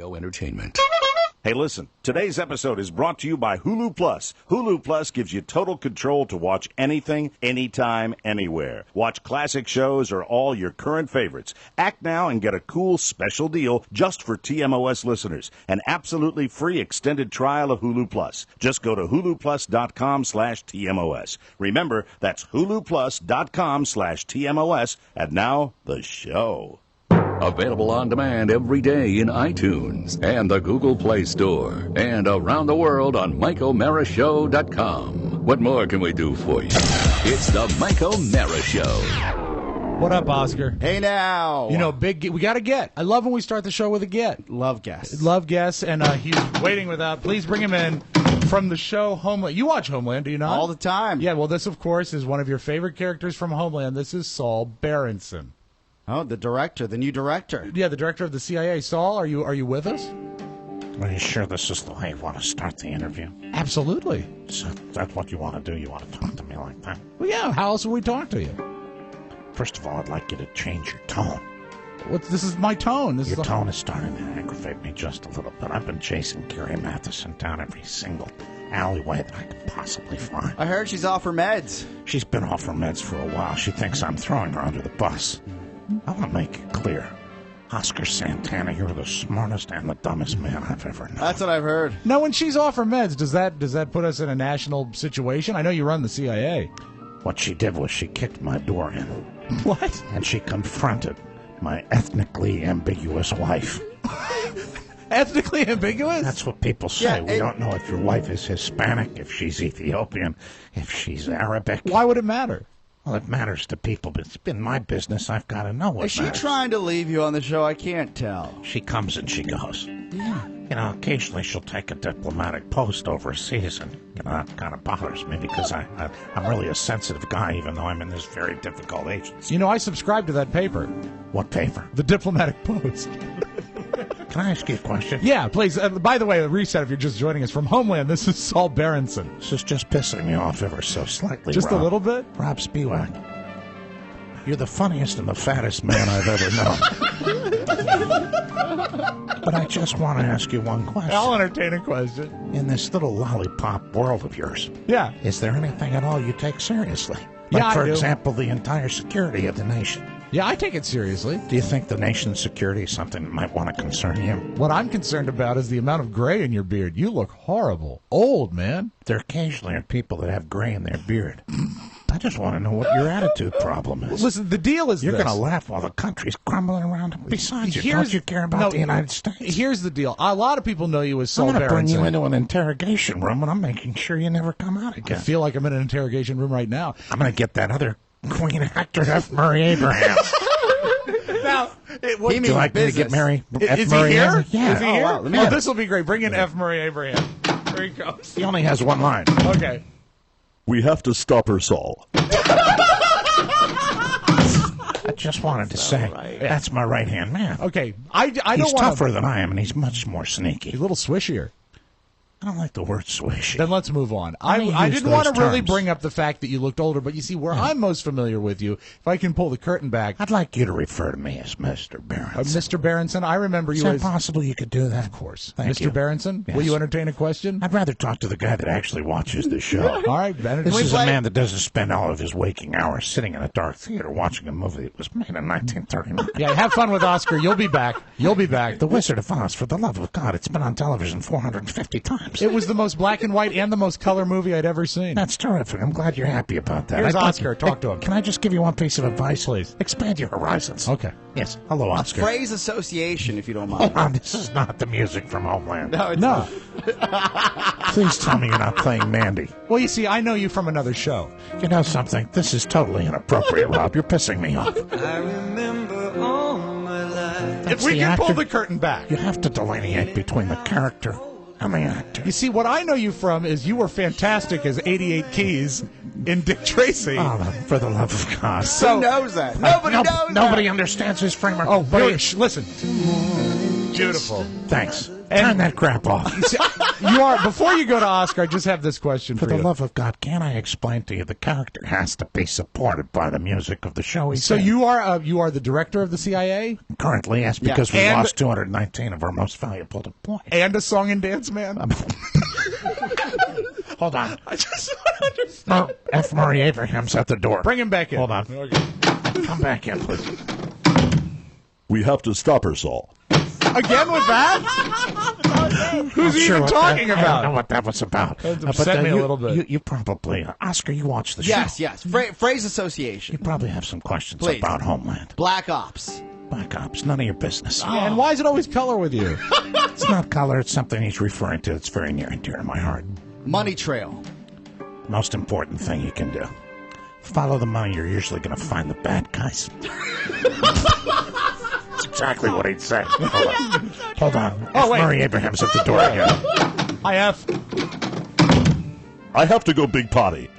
Audio Entertainment. Hey, listen, today's episode is brought to you by Hulu Plus. Hulu Plus gives you total control to watch anything, anytime, anywhere. Watch classic shows or all your current favorites. Act now and get a cool special deal just for TMOS listeners. An absolutely free extended trial of Hulu Plus. Just go to huluplus.com/TMOS. Remember, that's huluplus.com/TMOS. And now, the show. Available on demand every day in iTunes and the Google Play Store and around the world on MikeO'MaraShow.com. What more can we do for you? It's the Mike O'Mara Show. What up, Oscar? Hey now. You know, we got a get. I love when we start the show with a get. Love guests. Love guests, and he's waiting without. Please bring him in from the show Homeland. You watch Homeland, do you not? All the time. Yeah, well, this, of course, is one of your favorite characters from Homeland. This is Saul Berenson. Oh, the director, the new director. Yeah, the director of the CIA. Saul, are you with us? Are you sure this is the way you want to start the interview? Absolutely. So that's what you want to do? You want to talk to me like that? Well, yeah, how else would we talk to you? First of all, I'd like you to change your tone. This is my tone. Your tone is starting to aggravate me just a little bit. I've been chasing Carrie Matheson down every single alleyway that I could possibly find. I heard she's off her meds. She's been off her meds for a while. She thinks I'm throwing her under the bus. I want to make it clear. Oscar Santana, you're the smartest and the dumbest man I've ever known. That's what I've heard. Now, when she's off her meds, does that put us in a national situation? I know you run the CIA. What she did was she kicked my door in. What? And she confronted my ethnically ambiguous wife. Ethnically ambiguous? That's what people say. We don't know if your wife is Hispanic, if she's Ethiopian, if she's Arabic. Why would it matter? Well, it matters to people, but it's been my business. I've got to know what Is she matters. trying to leave you on the show? I can't tell. She comes and she goes. Yeah. You know, occasionally she'll take a diplomatic post overseas, and that kind of bothers me because I'm really a sensitive guy, even though I'm in this very difficult agency. You know, I subscribe to that paper. What paper? The Diplomatic Post. Can I ask you a question? Yeah, please. By the way, a reset if you're just joining us from Homeland. This is Saul Berenson. This is just pissing me off ever so slightly, Just Rob. a little bit? Rob Spiewak. You're the funniest and the fattest man I've ever known. But I just want to ask you one question. I'll entertain a question. In this little lollipop world of yours, Yeah. is there anything at all you take seriously? Like, Yeah, I for do. example, the entire security of the nation. Yeah, I take it seriously. Do you think the nation's security is something that might want to concern you? What I'm concerned about is the amount of gray in your beard. You look horrible. Old, man. There occasionally are people that have gray in their beard. I just want to know what your attitude problem is. Listen, the deal is You're this. going to laugh while the country's crumbling around. Besides, Here's- don't you care about no, the United States? Here's the deal. A lot of people know you as Saul I'm going to bring you Berenson. into an interrogation room, and I'm making sure you never come out I again. feel like I'm in an interrogation room right now. I'm going to get that other Queen actor, F. Murray Abraham. Now, He Would you like me to get Murray? F. is he Murray here? Abraham? Yeah. Is he here? wow. Let me Oh, get this will be great. Bring in F. Murray Abraham. There he goes. He only has one line. Okay. We have to stop her, Saul. I just wanted to say, that's my right-hand man. Okay. I He's don't want tougher than I am, and he's much more sneaky. He's a little swishier. I don't like the word swishy. Then let's move on. Let me I use didn't want to those really terms. bring up the fact that you looked older, but you see, where I'm most familiar with you, if I can pull the curtain back, I'd like you to refer to me as Mr. Berenson. Mr. Berenson, I remember Is you that as... possible you could do that? Of course. Thank Mr. you. Berenson, Yes. will you entertain a question? I'd rather talk to the guy that actually watches the show. All right, Bennett. This is a play- man that doesn't spend all of his waking hours sitting in a dark theater watching a movie that was made in 1939. Yeah, have fun with Oscar. You'll be back. You'll be back. The Wizard of Oz, for the love of God, it's been on television 450 times. It was the most black and white and the most color movie I'd ever seen. That's terrific. I'm glad you're happy about that. Here's I'd like- Oscar. Talk to him. Can I just give you one piece of advice? Please. Expand your horizons. Okay. Yes. Hello, Oscar. Phrase association, if you don't Hold mind. on. This is not the music from Homeland. No, it's No. Please tell me you're not playing Mandy. Well, you see, I know you from another show. You know something? This is totally inappropriate, Rob. You're pissing me off. I remember all my life. If we the can pull actor. the curtain back. You have to delineate between the character and the actor. You see, what I know you from is you were fantastic as 88 Keys in Dick Tracy. Oh, for the love of God. Who knows that? Nobody knows Nobody that. understands his framework. Oh, But wait, listen. Beautiful. Thanks. Turn that crap off. Before you go to Oscar, I just have this question for For the you. love of God, can't I explain to you? The character has to be supported by the music of the show. So you are the director of the CIA Currently, yes, because we And- lost 219 of our most valuable employees. and a song and dance man. Hold on. I just want to understand. F. Murray Abraham's at the door. Bring him back in. Hold on. Okay. Come back in, please. We have to stop her, Saul. Again with that? Who's he Sure even what talking that, I don't know about? what that was about. That upset me a little bit. You probably, Oscar, you watch the Yes, show. yes. Phrase You association. probably have some questions Please. about Homeland. Black Ops. Black Ops, none of your business. Yeah, and why is it always color with you? It's not color, it's something he's referring to. It's very near and dear to my heart. Money trail. Most important thing you can do. Follow the money, you're usually going to find the bad guys. That's exactly what he'd say. Hold on. Oh, wait. Murray Abraham's at the door again. I have. I have to go big potty.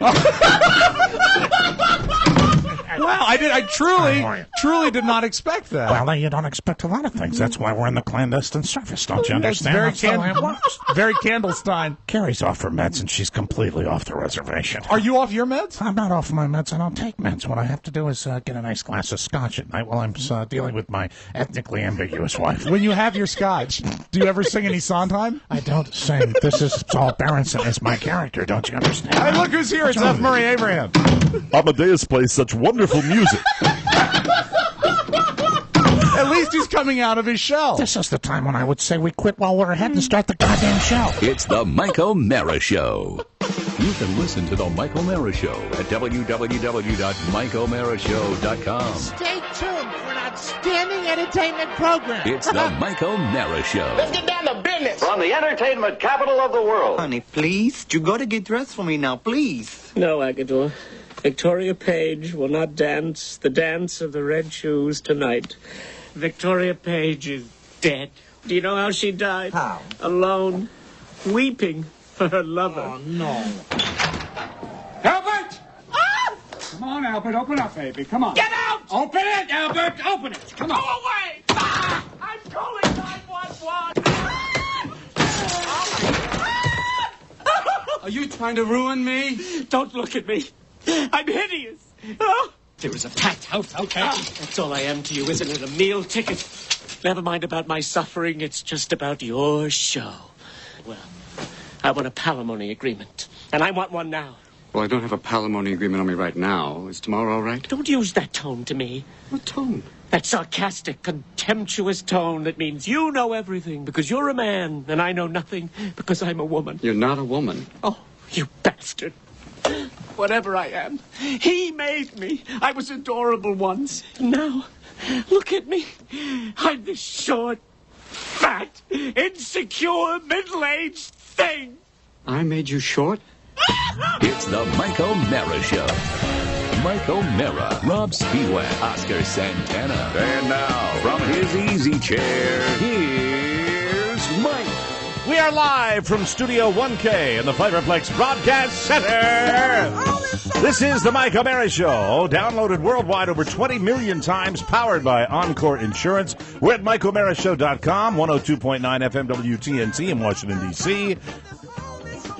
Wow, I truly did not expect that. Well, you don't expect a lot of things. That's why we're in the clandestine service. Don't you That's understand? very, That's the way it works. very Candlestein. Carrie's off her meds, and she's completely off the reservation. Are you off your meds? I'm not off my meds. I don't take meds. What I have to do is get a nice glass of scotch at night while I'm dealing with my ethnically ambiguous wife. When you have your scotch, do you ever sing any Sondheim? I don't sing. This is Saul Berenson is my character. Don't you understand? Hey, look who's here. It's F. Murray Abraham. Amadeus plays such wonderful music. At least he's coming out of his shell. This is the time when I would say we quit while we're ahead and start the goddamn show. It's the Mike O'Mara Show. You can listen to the Mike O'Mara Show at www.mikeomarashow.com. Stay tuned for an outstanding entertainment program. It's the Mike O'Mara Show. Let's get down to business. From the entertainment capital of the world. Honey, please. You got to get dressed for me now, please. No, Agador. Victoria Page will not dance the dance of the red shoes tonight. Victoria Page is dead. Do you know how she died? How? Alone, weeping for her lover. Oh, no. Albert! Come on, Albert, open up, baby. Come on. Get out! Open it, Albert. Open it. Come on. Go away! Ah! I'm calling 911! Are you trying to ruin me? Don't look at me. I'm hideous. Oh. There is a packed house out there. That's all I am to you, isn't it? A meal ticket. Never mind about my suffering. It's just about your show. Well, I want a palimony agreement, and I want one now. Well, I don't have a palimony agreement on me right now. Is tomorrow all right? Don't use that tone to me. What tone? That sarcastic, contemptuous tone that means you know everything because you're a man, and I know nothing because I'm a woman. You're not a woman. Oh, you bastard. Whatever I am, he made me. I was adorable once. Now, look at me. I'm this short, fat, insecure, middle-aged thing. I made you short? It's the Mike O'Mara Show. Mike O'Mara, Rob Spiewak, Oscar Santana. And now, from his easy chair, here's Mike. We are live from Studio 1K in the Fiberplex Broadcast Center. This is the Mike O'Mara Show, downloaded worldwide over 20 million times, powered by Encore Insurance. We're at MikeO'MaraShow.com, 102.9 FM WTNT in Washington, D.C.,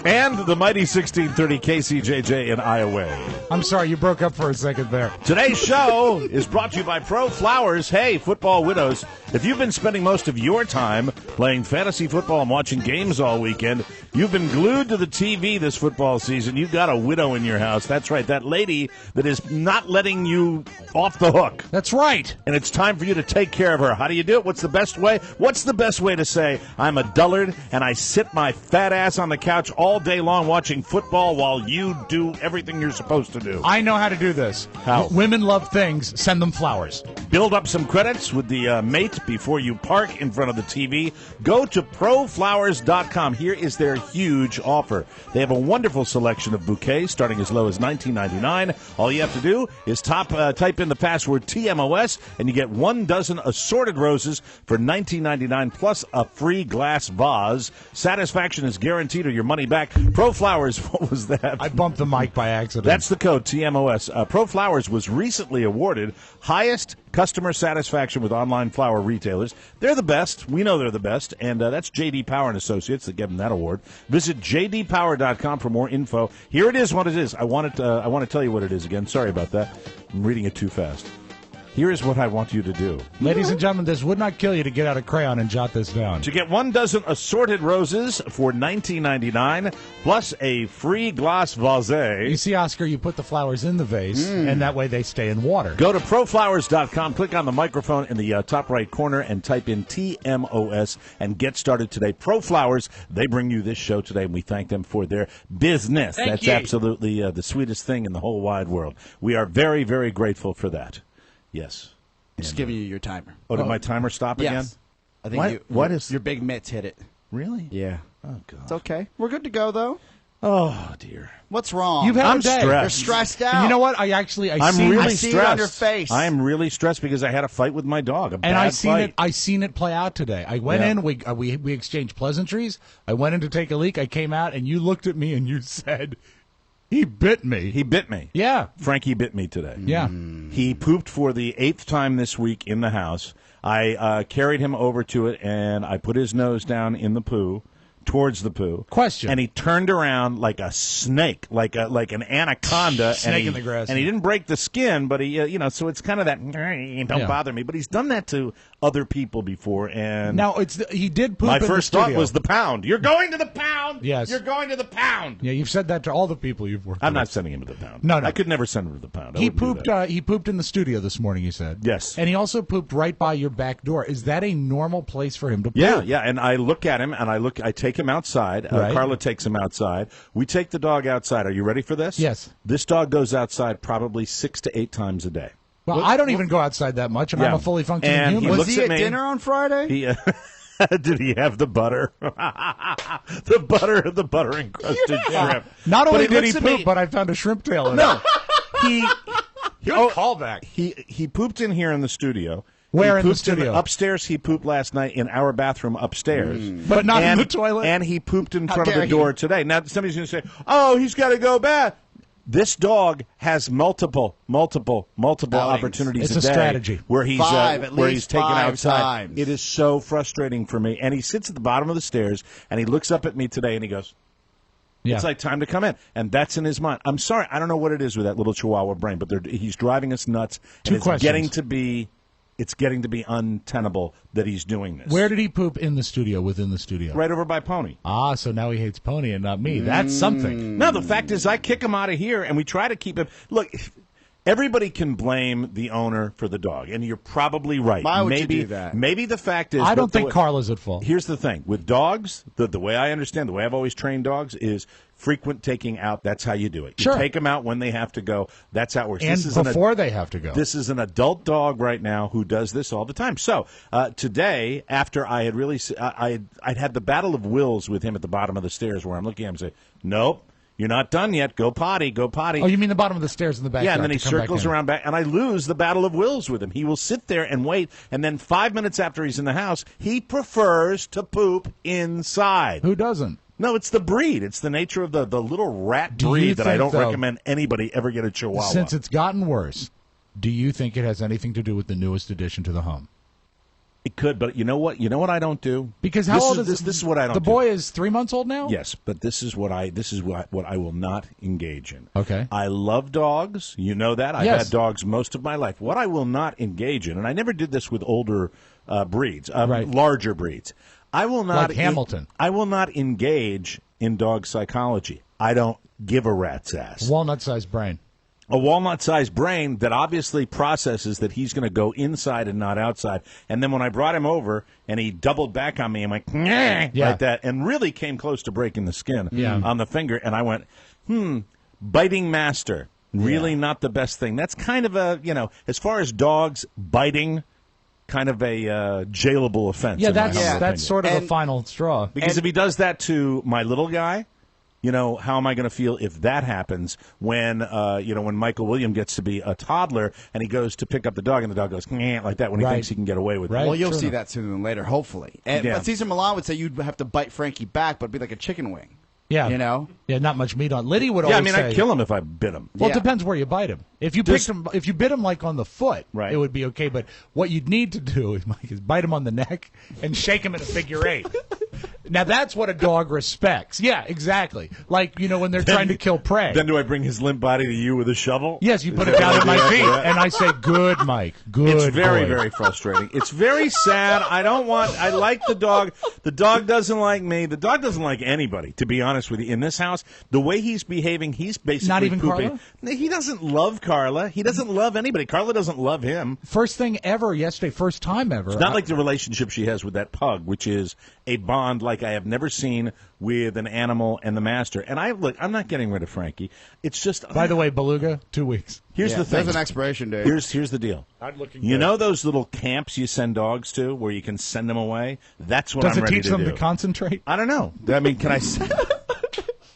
and the mighty 1630 KCJJ in Iowa. I'm sorry, you broke up for a second there. Today's show is brought to you by Pro Flowers. Hey, football widows, if you've been spending most of your time playing fantasy football and watching games all weekend, you've been glued to the TV this football season, you've got a widow in your house. That's right, that lady that is not letting you off the hook. That's right. And it's time for you to take care of her. How do you do it? What's the best way? What's the best way to say, I'm a dullard and I sit my fat ass on the couch all day long watching football while you do everything you're supposed to do? I know how to do this. How? Women love things. Send them flowers. Build up some credits with the mate before you park in front of the TV. Go to proflowers.com. Here is their huge offer. They have a wonderful selection of bouquets starting as low as $19.99. All you have to do is type in the password TMOS, and you get 1 dozen assorted roses for $19.99 plus a free glass vase. Satisfaction is guaranteed or your money back. back. Pro Flowers, what was that? I bumped the mic by accident. That's the code, TMOS. Pro Flowers was recently awarded highest customer satisfaction with online flower retailers. They're the best. We know they're the best, and that's J.D. Power and Associates that gave them that award. Visit jdpower.com for more info. Here it is what it is. I want to tell you what it is again. Sorry about that. I'm reading it too fast. Here is what I want you to do. Ladies and gentlemen, this would not kill you to get out a crayon and jot this down. To get 1 dozen assorted roses for $19.99, plus a free glass vase. You see, Oscar, you put the flowers in the vase, and that way they stay in water. Go to proflowers.com, click on the microphone in the top right corner, and type in TMOS and get started today. Pro Flowers, they bring you this show today, and we thank them for their business. That's absolutely the sweetest thing in the whole wide world. We are very, very grateful for that. Yes. Just giving you your timer. Oh, did my timer stop again? Yes. I think your big mitts hit it. Really? Yeah. Oh, God. It's okay. We're good to go, though. Oh, dear. What's wrong? You've had I'm a day. stressed. You're stressed out. And you know what? I see stressed. it on your face. I am really stressed because I had a fight with my dog. I seen it play out today. I went in. We exchanged pleasantries. I went in to take a leak. I came out, and you looked at me and you said, "He bit me." He bit me. Yeah. Frankie bit me today. Yeah. He pooped for the 8th time this week in the house. I carried him over to it, and I put his nose down in the poo, towards the poo. Question. And he turned around like a snake, like an anaconda. Snake in the grass. And he didn't break the skin, but he, so it's kind of that, don't bother me. But he's done that to other people before. And now, he did poop my in the first studio. thought was the pound. You're going to the pound. Yes. You're going to the pound. Yeah, you've said that to all the people you've worked with. I'm not sending him to the pound. No. I could never send him to the pound. He pooped. He pooped in the studio this morning. You said yes, and he also pooped right by your back door. Is that a normal place for him to poop? Yeah. And I look at him and I take him outside. Right. Carla takes him outside. We take the dog outside. Are you ready for this? Yes. This dog goes outside probably 6 to 8 times a day. Well, I don't even go outside that much, and I'm a fully functioning human. Was he at dinner on Friday? Did he have the butter? the butter encrusted shrimp. Not only did he poop, but I found a shrimp tail in it. Good callback. He pooped in here in the studio. Where in the studio? Upstairs, he pooped last night in our bathroom upstairs. But not in the toilet? And he pooped in front of the door today. Now, somebody's going to say, oh, he's got to go back. This dog has multiple opportunities it's a day strategy. where he's taken outside. Times. It is so frustrating for me. And he sits at the bottom of the stairs, and he looks up at me today, and he goes, it's like time to come in. And that's in his mind. I'm sorry. I don't know what it is with that little Chihuahua brain, but he's driving us nuts. Two questions. It's getting to be untenable that he's doing this. Where did he poop in the studio, within the studio? Right over by Pony. Ah, so now he hates Pony and not me. That's something. No, the fact is I kick him out of here, and we try to keep him. Look, everybody can blame the owner for the dog, and you're probably right. Why would you do that? Maybe the fact is... I don't think Carla's at fault. Here's the thing. With dogs, the way I understand, the way I've always trained dogs is frequent taking out. That's how you do it. You take them out when they have to go. That's how it works. And before they have to go. This is an adult dog right now who does this all the time. So today, after I had really... I'd had the battle of wills with him at the bottom of the stairs where I'm looking at him and say, nope. You're not done yet. Go potty. Go potty. Oh, you mean the bottom of the stairs in the backyard? Yeah, and then he circles around back, and I lose the battle of wills with him. He will sit there and wait, and then 5 minutes after he's in the house, he prefers to poop inside. Who doesn't? No, it's the breed. It's the nature of the little rat breed that I don't recommend anybody ever get a Chihuahua. Since it's gotten worse, do you think it has anything to do with the newest addition to the home? It could, but you know what? You know what I don't do? Because how old is this? This is what I don't do. The boy is 3 months old now? Yes, but this is what I will not engage in. Okay. I love dogs. You know that. I've had dogs most of my life. What I will not engage in, and I never did this with older breeds, larger breeds. I will not like Hamilton. I will not engage in dog psychology. I don't give a rat's ass. Walnut-sized brain. A walnut-sized brain that obviously processes that he's going to go inside and not outside. And then when I brought him over and he doubled back on me, I'm like, like that, and really came close to breaking the skin on the finger. And I went, biting master, really not the best thing. That's kind of a, as far as dogs biting, kind of a jailable offense. Yeah, that's sort of a final straw. Because if he does that to my little guy, how am I going to feel if that happens when, when Michael William gets to be a toddler and he goes to pick up the dog and the dog goes like that when he thinks he can get away with it? Well, you'll see that sooner than later, hopefully. But Cesar Millan would say you'd have to bite Frankie back, but it'd be like a chicken wing. Yeah. You know? Yeah, not much meat on. Liddy would Yeah, I always mean, say, I'd kill him if I bit him. well, Yeah. it depends where you bite him. If you if you bit him like on the foot, Right. it would be okay. But what you'd need to do is, Mike, is bite him on the neck and shake him in a figure 8. Now that's what a dog respects. Yeah, exactly. Like, you know, when they're trying to kill prey. Then do I bring his limp body to you with a shovel? Yes, you put it down at my feet, and I say, "Good, Mike. Good." It's very, boy." very frustrating. It's very sad. I like the dog. The dog doesn't like me. The dog doesn't like anybody, to be honest with you. In this house, the way he's behaving, he's basically Not even pooping. Carla? He doesn't love Carla. He doesn't love anybody. Carla doesn't love him. First thing ever yesterday, first time ever. It's not like the relationship she has with that pug, which is a bond like I have never seen with an animal and the master. And I'm not getting rid of Frankie. It's just. By the way, Beluga, 2 weeks. Here's the thing. There's an expiration date. Here's the deal. I'm looking. You know those little camps you send dogs to where you can send them away? That's what Does I'm it ready teach to them do. to concentrate? I don't know. I mean, can I say?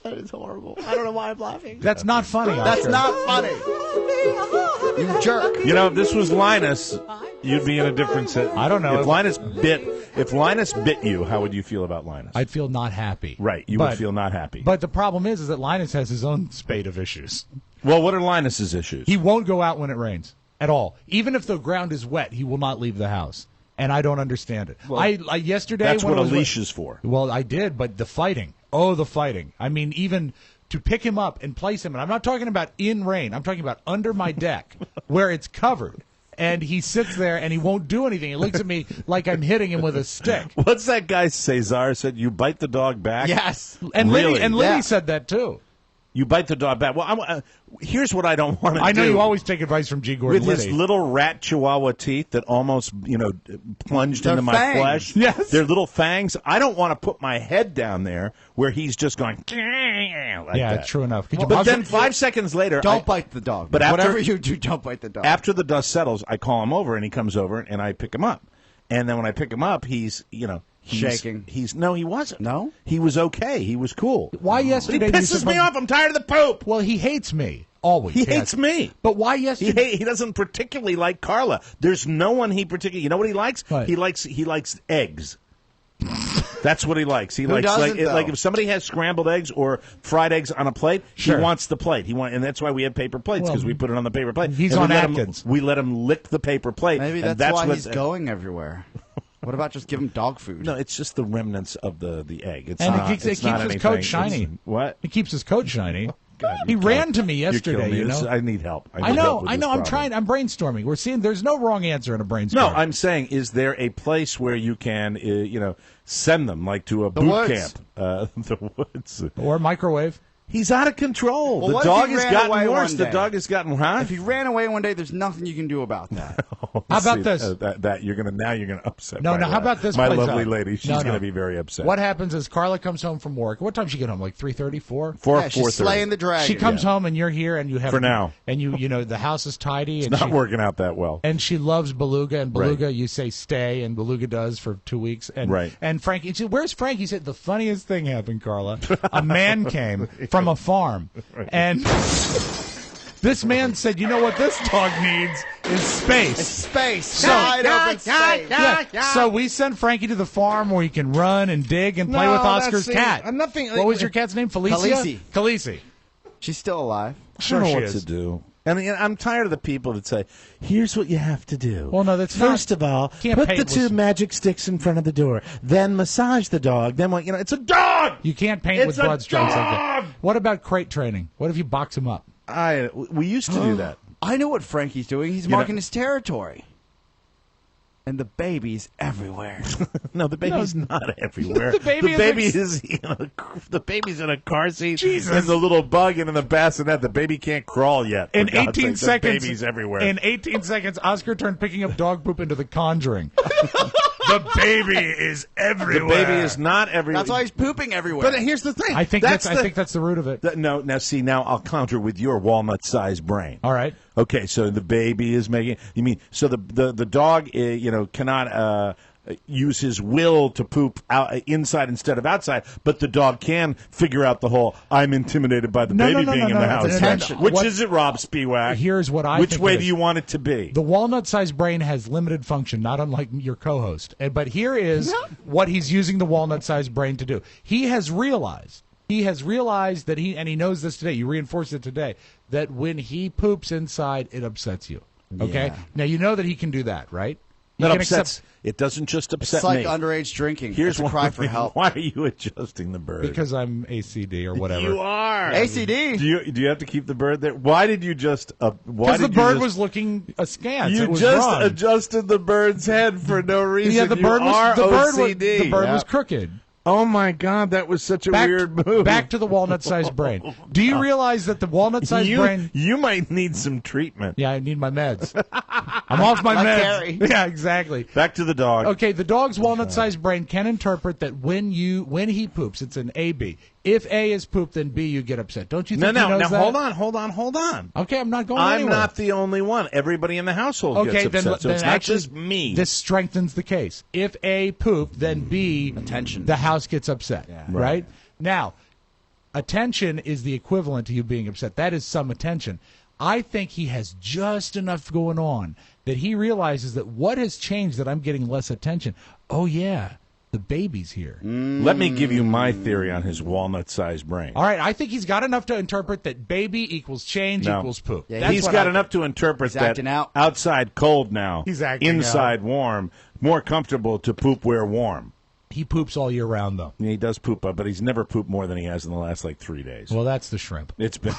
That is horrible. I don't know why I'm laughing. That's not funny. That's Oscar. not funny. You jerk. You know, if this was Linus, you'd be in a different set. I don't know. If Linus bit you, how would you feel about Linus? I'd feel not happy. Right, you would feel not happy. But the problem is that Linus has his own spate of issues. Well, what are Linus's issues? He won't go out when it rains at all. Even if the ground is wet, he will not leave the house. And I don't understand it. Well, I yesterday that's when what it a was leash is for. Well, I did, but the fighting. Oh, the fighting. I mean, even to pick him up and place him, and I'm not talking about in rain. I'm talking about under my deck where it's covered. And he sits there and he won't do anything. He looks at me like I'm hitting him with a stick. What's that guy Cesar said? You bite the dog back? Yes. And Really? Liddy said that too. You bite the dog back. Well, here's what I don't want to do. I know you always take advice from G. Gordon With Liddy. his little rat chihuahua teeth that almost, plunged They're into my fangs. flesh. Yes. They're little fangs. I don't want to put my head down there where he's just going like yeah, that. true enough. Could you But pause then it? 5 seconds later, Don't bite the dog. But after- whatever you do, don't bite the dog. after the dust settles, I call him over and he comes over and I pick him up. And then when I pick him up, he's shaking. No, he wasn't. No? He was okay. He was cool. Why He yesterday? pisses me off. I'm tired of the poop. Well, he hates me always. He Yes. hates me. But why yesterday? He doesn't particularly like Carla. There's no one he particularly. You know what he likes? What? He likes eggs. That's what he likes. He likes doesn't, though? like if somebody has scrambled eggs or fried eggs on a plate, Sure. he wants the plate. And that's why we have paper plates because Well, we put it on the paper plate. he's And on we let him- Atkins. we let him lick the paper plate. Maybe and that's why what- he's going everywhere. What about just give him dog food? No, it's just the remnants of the egg. It's And not, it keeps it's his not coat anything. shiny. It's- what? He keeps his coat shiny. God, He you're ran killing- to me you're yesterday. killing me. You know. I need help. I need know. help with I this know. I'm problem. trying. I'm brainstorming. We're seeing. There's no wrong answer in a No, brainstorm. I'm saying, is there a place where you can, send them, like to a The boot woods. camp? The woods. Or microwave. He's out of control. Well, The what if dog he has ran gotten away worse. one The day? dog has gotten, huh? If he ran away one day, there's nothing you can do about that. How about See, this? That you're gonna upset. No, my no. How lad. about this? My plays lovely out? lady. She's No, no. gonna be very upset. What happens is Carla comes home from work. What time does she get home? Like 3:30, 4? 4 Yeah, she's 4:30. slaying the dragon. She comes home and you're here and you have For now. and you know the house is tidy and Not she, working out that well. and she loves Beluga and Beluga Right. you say stay and Beluga does for 2 weeks and Right. and Frankie she said, where's Frankie? He said the funniest thing happened, Carla. A man came from a farm and this man said, you know what this dog needs is space. Space. So- Wide open space. Yeah. So we sent Frankie to the farm where he can run and dig and play No, with that's Oscar's the- cat. nothing- What was your cat's name? Felicia? Khaleesi. She's still alive. I don't know she what is. to do. And I'm tired of the people that say, "Here's what you have to do." Well, no, that's First not- of all, Can't put paint the two with- magic sticks in front of the door. Then massage the dog. Then it's a dog. You can't paint with It's a broad strokes like dog! that. What about crate training? What if you box him up? We used to do that. I know what Frankie's doing. He's know- marking his territory. And the baby's everywhere. No, the baby's not everywhere. The baby is the baby's in a car seat. Jesus. And the little bug and in the bassinet. The baby can't crawl yet. For In God's 18 sake. seconds, The baby's everywhere. In 18 seconds, Oscar turned picking up dog poop into The Conjuring. the baby is everywhere. The baby is not everywhere. That's why he's pooping everywhere. But here's the thing. I think that's the root of it. No, now I'll counter with your walnut-sized brain. All right. Okay, so the baby is making. You mean so the dog cannot use his will to poop out inside instead of outside, but the dog can figure out the whole I'm intimidated by the baby being in the house. Attention. Which is it, Rob Spiewak? Here's what I Which think way it do is. you want it to be? The walnut-sized brain has limited function, not unlike your co-host. But here is what he's using the walnut-sized brain to do. He has realized He has realized that he knows this today. You reinforced it today, that when he poops inside, it upsets you. Okay? Yeah. Now, you know that he can do that, right? He That can upsets. It doesn't just upset It's like me. underage drinking. Here's it's a cry for help. Why are you adjusting the bird? Because I'm ACD or whatever. You are. ACD. Do you have to keep the bird there? Why did you just? Because the bird was looking askance. You it was just wrong. adjusted the bird's head for no reason. Yeah, the bird OCD. was crooked. Oh my God, that was such a weird move. Back to the walnut-sized brain. Do you realize that the walnut-sized brain? You might need some treatment. Yeah, I need my meds. I'm off my meds. Gary. Yeah, exactly. Back to the dog. Okay, the dog's walnut-sized brain can interpret that when he poops, it's an A-B. If A is poop, then B, you get upset. Don't you think he knows that? Hold on. Okay, I'm not going I'm anywhere. not the only one. Everybody in the household gets upset, so it's not actually, just me. This strengthens the case. If A pooped, then B, Attention. the house gets upset. Yeah. Right? Now, attention is the equivalent to you being upset. That is some attention. I think he has just enough going on that he realizes that what has changed that I'm getting less attention. Oh, yeah. The baby's here. Let me give you my theory on his walnut-sized brain. All right, I think he's got enough to interpret that baby equals change equals poop. Yeah, He's got enough to interpret He's that acting out. outside cold now, He's acting inside warm, more comfortable to poop where warm. He poops all year round, though. Yeah, he does poop, but he's never pooped more than he has in the last, 3 days. Well, that's the shrimp. It's been.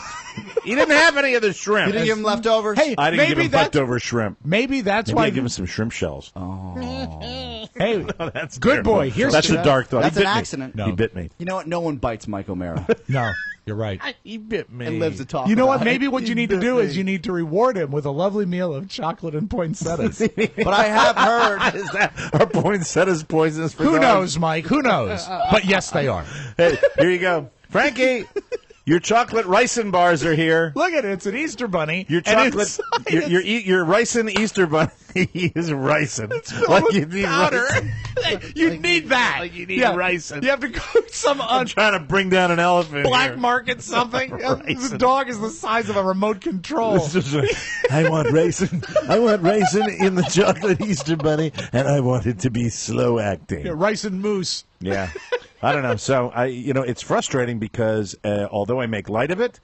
He didn't have any of the shrimp. You didn't give him leftovers? Hey, I didn't give maybe him that's leftover shrimp. Maybe that's Maybe why. I give him some shrimp shells. Hey, That's good terrible. boy. Here's That's a dark thought. That's He an bit me. accident. No. He bit me. You know what? No one bites Mike O'Mara no. You're right. He bit me. and lives to talk You know what? about Maybe it. what you need to do is you need to reward him with a lovely meal of chocolate and poinsettias. But I have heard. Is that our poinsettias poisonous for Who dogs? knows, Mike? Who knows? But yes, they are. Hey, here you go. Frankie, your chocolate ricin bars are here. Look at it. It's an Easter bunny. Your and chocolate, your ricin Easter bunny is ricin. Like you need powder. ricin. You need that. Like you need ricin. You have to go some I'm trying to bring down an elephant black here. market something. The Ricin. dog is the size of a remote control. It's just I want raisin. I want raisin in the chocolate Easter bunny, and I want it to be slow acting. Yeah, rice and moose. Yeah, I don't know. So it's frustrating because although I make light of it,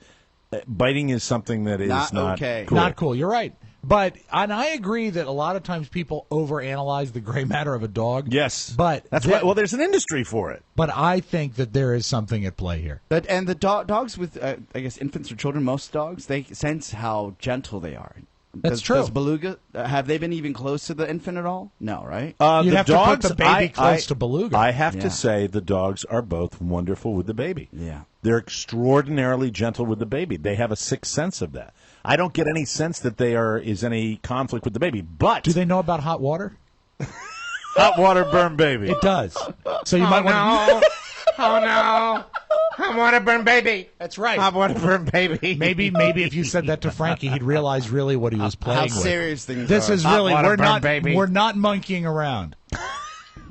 biting is something that is not okay. cool. Not cool. You're right. And I agree that a lot of times people overanalyze the gray matter of a dog. Yes, But that's why. Well, there's an industry for it. But I think that there is something at play here. And the dogs with, I guess, infants or children, most dogs, they sense how gentle they are. That's true. Does Beluga, have they been even close to the infant at all? No, right? You'd the have dogs, to put the baby close to Beluga. I have Yeah. to say the dogs are both wonderful with the baby. Yeah. They're extraordinarily gentle with the baby. They have a sixth sense of that. I don't get any sense that is any conflict with the baby. But Do they know about hot water? hot water burn baby. It does. So you might want to. Oh no! I want to burn baby. That's right. I want to burn baby. Maybe if you said that to Frankie, he'd realize really what he was playing How with. serious things This are. is really water we're burn, not baby. we're not monkeying around.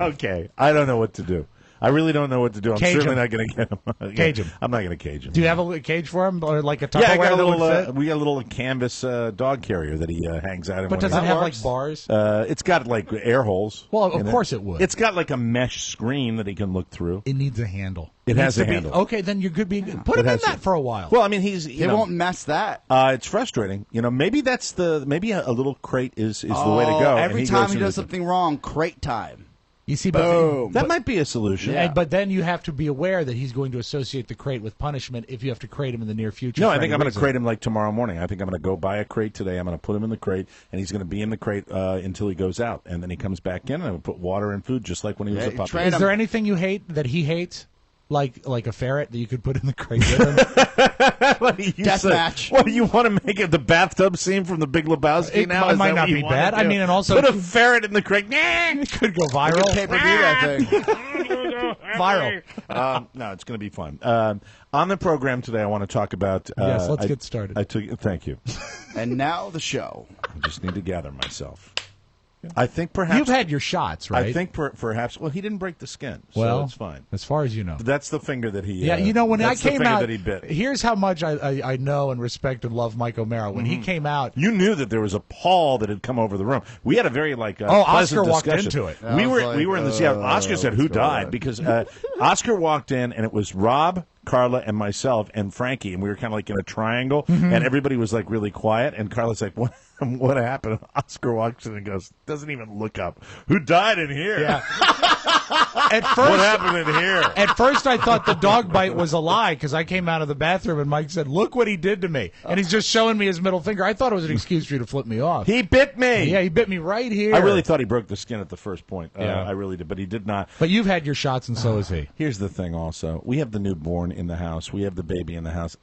Okay, I don't know what to do. I really don't know what to do. I'm Cage certainly him. not going to get him. Cage him. I'm not going to cage him. Do you have a cage for him, or like a Tupperware Yeah, I got a that little. would fit? We got a little canvas dog carrier that he hangs out in. But when does it he's- have like bars? It's got like air holes. Well, of in course it would. It's got like a mesh screen that he can look through. It needs a handle. It has needs a to be- handle. Okay, then you could be put It him in has that to- for a while. Well, I mean, he's They won't mess that. It's frustrating. Maybe that's maybe a little crate is the way to go. and Every time goes he into does something wrong, crate time. you see, Boom. that might be a solution. Yeah. But then you have to be aware that he's going to associate the crate with punishment if you have to crate him in the near future. No, for I think any I'm going to reason. crate him like tomorrow morning. I think I'm going to go buy a crate today. I'm going to put him in the crate, and he's going to be in the crate until he goes out, and then he comes back in, and I'm going to put water and food just like when he was a puppy. train Is there anything you hate that he hates? Like a ferret that you could put in the crate with him? What do you Death say? match. What do you want to make it the bathtub scene from The Big Lebowski? It now Is might that not what you be wanna bad. do? I mean, and also- put a ferret in the crate. It could go You viral. can pay-per-view that thing. Viral. No, it's going to be fun. On the program today, I want to talk about. Yes, let's get started. Thank you. And now the show. I just need to gather myself. I think perhaps You've had your shots, right? I think perhaps. Well, he didn't break the skin, so well, it's fine. as far as you know. That's the finger that he. Yeah, when I that's the came finger out, that he bit. here's how much I know and respect and love Mike O'Mara. When he came out, You knew that there was a pall that had come over the room. We had a very pleasant Oscar walked discussion. into it. We were in the. Yeah, Oscar said, "Who died?" Because Oscar walked in and it was Rob, Carla and myself and Frankie, and we were kind of like in a triangle, and everybody was like really quiet, and Carla's like, what happened? Oscar walks in and goes, doesn't even look up. Who died in here? Yeah. At first, what happened in here? At first, I thought the dog bite was a lie because I came out of the bathroom and Mike said, "Look what he did to me," and he's just showing me his middle finger. I thought it was an excuse for you to flip me off. He bit me. Yeah, he bit me right here. I really thought he broke the skin at the first point. Yeah. I really did, but he did not. But you've had your shots, and so has he. Here's the thing. Also, we have the newborn in the house. We have the baby in the house.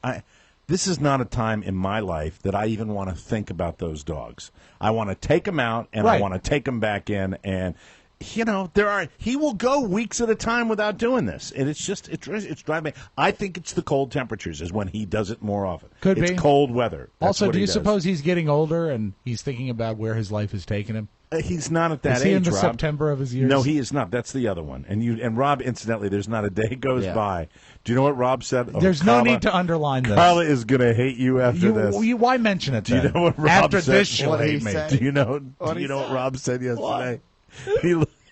This is not a time in my life that I even want to think about those dogs. I want to take them out, and I want to take them back in, and he will go weeks at a time without doing this, and it's driving me. I think it's the cold temperatures is when he does it more often. Could it's be cold weather. That's also, what do you does. suppose he's getting older and he's thinking about where his life has taken him? He's not at that age. Is he in the Rob. September of his years? No, he is not. That's the other one. And Rob, incidentally, there's not a day goes by. Do you know what Rob said? There's no need to underline this. Carla is going to hate you after this. Why mention it? Do you know what Rob after said? this, she'll hate me. Do you know what Rob said yesterday?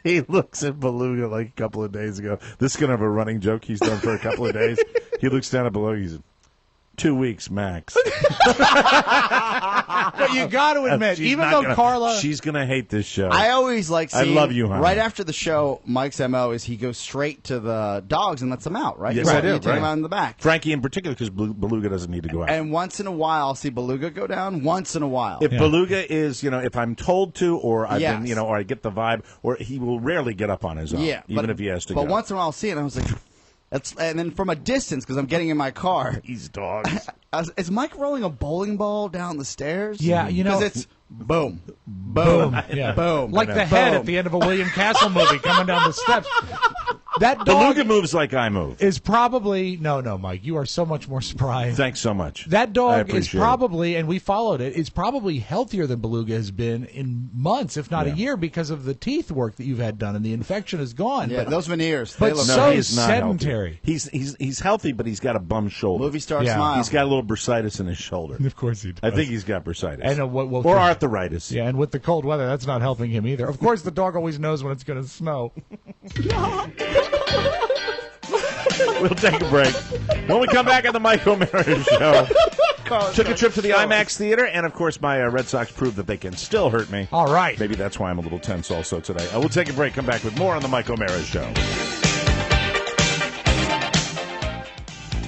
He looks at Beluga like a couple of days ago. This is going to have a running joke he's done for a couple of days. He looks down at Beluga. He said, 2 weeks max. But you got to admit, even though Carla, she's going to hate this show. I always like seeing, I love you, honey. Right after the show, Mike's MO is he goes straight to the dogs and lets them out, right? Yes, I do. You take them out in the back. Frankie in particular, because Beluga doesn't need to go out. And once in a while, I'll see Beluga go down. Once in a while. If Beluga is, if I'm told to, or I've Yes. been, or I get the vibe, or he will rarely get up on his own, even if he has to go. But once in a while, I'll see it, and I was like, and then from a distance, because I'm getting in my car. These dogs. Is Mike rolling a bowling ball down the stairs? Yeah, because it's boom, boom, yeah. boom, like the head at the end of a William Castle movie coming down the steps. That dog Beluga moves like I move. Is probably no, Mike. You are so much more surprised. Thanks so much. That I dog is appreciate probably, and we followed it. Is probably healthier than Beluga has been in months, if not a year, because of the teeth work that you've had done, and the infection is gone. Yeah, but those veneers. But they look so he is not sedentary. Healthy. He's healthy, but he's got a bum shoulder. Movie star smile. He's got a little bursitis in his shoulder. Of course he does. I think he's got bursitis. And or arthritis. Yeah, and with the cold weather, that's not helping him either. Of course, the dog always knows when it's going to snow. We'll take a break. When we come back on the Mike O'Mara Show, took a trip to the IMAX Theater, and of course my Red Sox proved that they can still hurt me. All right. Maybe that's why I'm a little tense also today. We'll take a break, come back with more on the Mike O'Mara Show.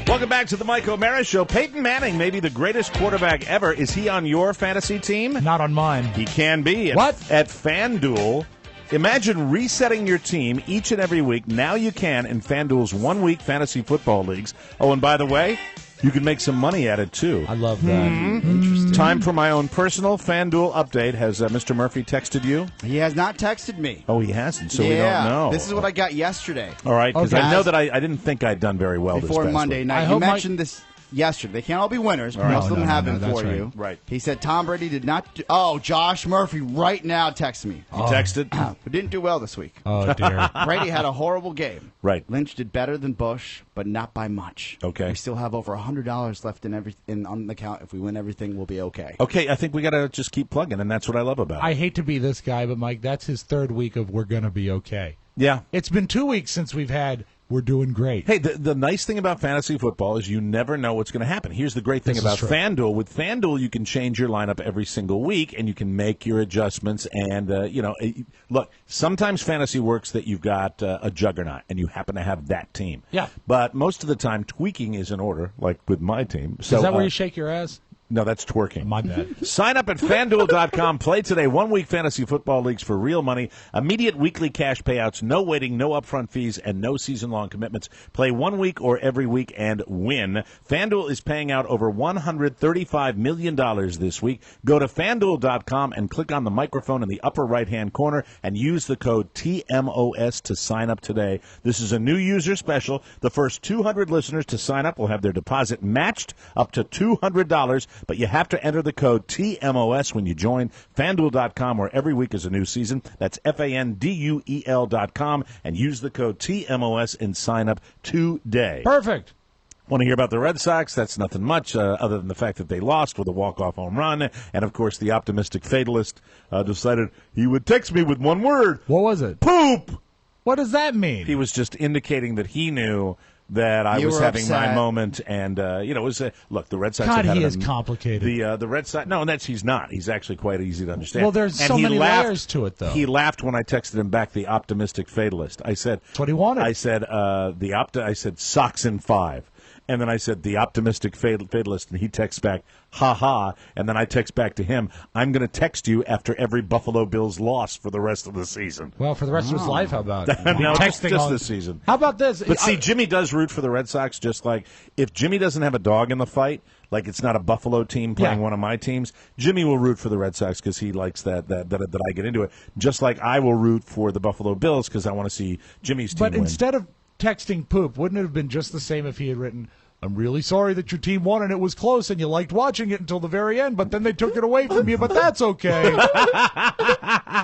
Welcome back to the Mike O'Mara Show. Peyton Manning, maybe the greatest quarterback ever. Is he on your fantasy team? Not on mine. He can be. What? At FanDuel. Imagine resetting your team each and every week. Now you can in FanDuel's 1 week fantasy football leagues. Oh, and by the way, you can make some money at it, too. I love that. Interesting. Time for my own personal FanDuel update. Has Mr. Murphy texted you? He has not texted me. Oh, he hasn't, so we don't know. This is what I got yesterday. All right, because Okay. I know that I didn't think I'd done very well Before this past Monday week. night. I You hope mentioned this yesterday. They can't all be winners. All right. Most of them have been that's for right. you. Right. He said Tom Brady did not do. Oh, Josh Murphy right now texted me. You texted? But didn't do well this week. Oh, dear. Brady had a horrible game. Right. Lynch did better than Bush, but not by much. Okay. We still have over $100 left on the account. If we win everything, we'll be okay. Okay, I think we got to just keep plugging, and that's what I love about it. I hate to be this guy, but, Mike, that's his third week of we're going to be okay. Yeah. It's been 2 weeks since we've had we're doing great. Hey, the nice thing about fantasy football is you never know what's going to happen. Here's the great thing This about is true. FanDuel. With FanDuel, you can change your lineup every single week, and you can make your adjustments. And, look, sometimes fantasy works that you've got a juggernaut, and you happen to have that team. Yeah. But most of the time, tweaking is in order, like with my team. So, Is that where you shake your ass? No, that's twerking. My bad. Sign up at FanDuel.com. Play today. 1 week fantasy football leagues for real money. Immediate weekly cash payouts. No waiting, no upfront fees, and no season-long commitments. Play 1 week or every week and win. FanDuel is paying out over $135 million this week. Go to FanDuel.com and click on the microphone in the upper right-hand corner and use the code TMOS to sign up today. This is a new user special. The first 200 listeners to sign up will have their deposit matched up to $200. But you have to enter the code TMOS when you join FanDuel.com, where every week is a new season. That's FANDUEL.com, and use the code TMOS and sign up today. Perfect. Want to hear about the Red Sox? That's nothing much other than the fact that they lost with a walk-off home run. And, of course, the optimistic fatalist decided he would text me with one word. What was it? Poop! What does that mean? He was just indicating that he knew that I You was were having my upset. moment, and it was look. The Red Sox. God, have had he is complicated. The Red Sox. No, he's not. He's actually quite easy to understand. Well, there's and so he many laughed, layers to it, though. He laughed when I texted him back the optimistic fatalist. I said That's what he wanted. I said I said Sox in 5. And then I said, the optimistic fatalist, and he texts back, ha ha. And then I text back to him, I'm going to text you after every Buffalo Bills loss for the rest of the season. Well, for the rest of his life, how about No, texting just on- this season. How about this? But see, Jimmy does root for the Red Sox, just like if Jimmy doesn't have a dog in the fight, like it's not a Buffalo team playing one of my teams, Jimmy will root for the Red Sox because he likes that I get into it. Just like I will root for the Buffalo Bills because I want to see Jimmy's team But win. instead of texting poop, wouldn't it have been just the same if he had written, I'm really sorry that your team won and it was close and you liked watching it until the very end, but then they took it away from you, but that's okay.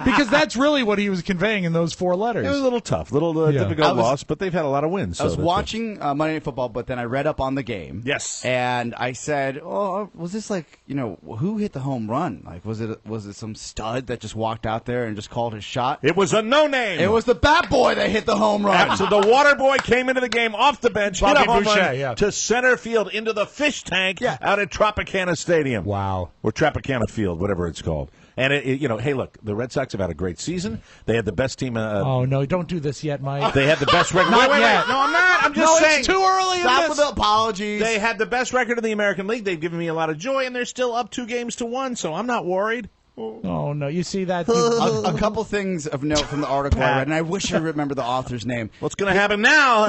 Because that's really what he was conveying in those 4 letters. It was a little tough, difficult loss, but they've had a lot of wins. I was so that's watching Monday Night Football, but then I read up on the game. Yes. And I said, "Oh, was this like, who hit the home run? Like, was it some stud that just walked out there and just called his shot? It was a no-name. It was the bat boy that hit the home run. So the water boy came into the game off the bench, Bobby hit a home Boucher, run yeah. to center field into the fish tank out at Tropicana Stadium. Wow. Or Tropicana Field, whatever it's called. And, hey, look, the Red Sox have had a great season. They had the best team. Oh, no, don't do this yet, Mike. They had the best record. Not wait, yet. No, I'm not. I'm just saying. It's too early Stop in with this. the apologies. They had the best record in the American League. They've given me a lot of joy, and they're still up 2-1, so I'm not worried. Oh, no, you see that? a couple things of note from the article I read, and I wish I remember the author's name. What's going to happen now?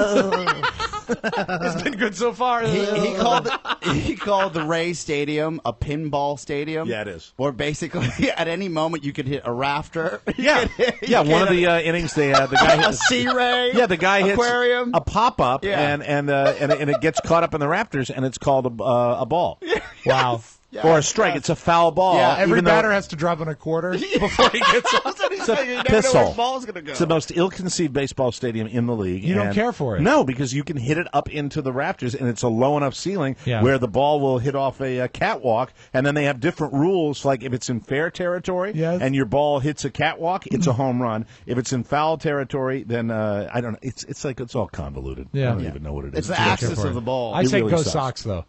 It's been good so far. He called the Ray Stadium a pinball stadium. Yeah, it is. Or basically, at any moment, you could hit a rafter. Yeah, one of the innings they had the guy hit a sea ray. Yeah, the guy hits aquarium. a pop up, Yeah. and it gets caught up in the rafters, and it's called a ball. Wow. Yeah, or a strike. It's a foul ball. Yeah, Every even though batter has to drop in a quarter before he gets off. it's a pistol. It's the most ill-conceived baseball stadium in the league. You don't care for it. No, because you can hit it up into the rafters, and it's a low enough ceiling where the ball will hit off a catwalk, and then they have different rules, like if it's in fair territory and your ball hits a catwalk, it's a home run. If it's in foul territory, then I don't know. It's like it's all convoluted. I don't even know what it is. It's the axis of the ball. I say really go sucks. Sox, though.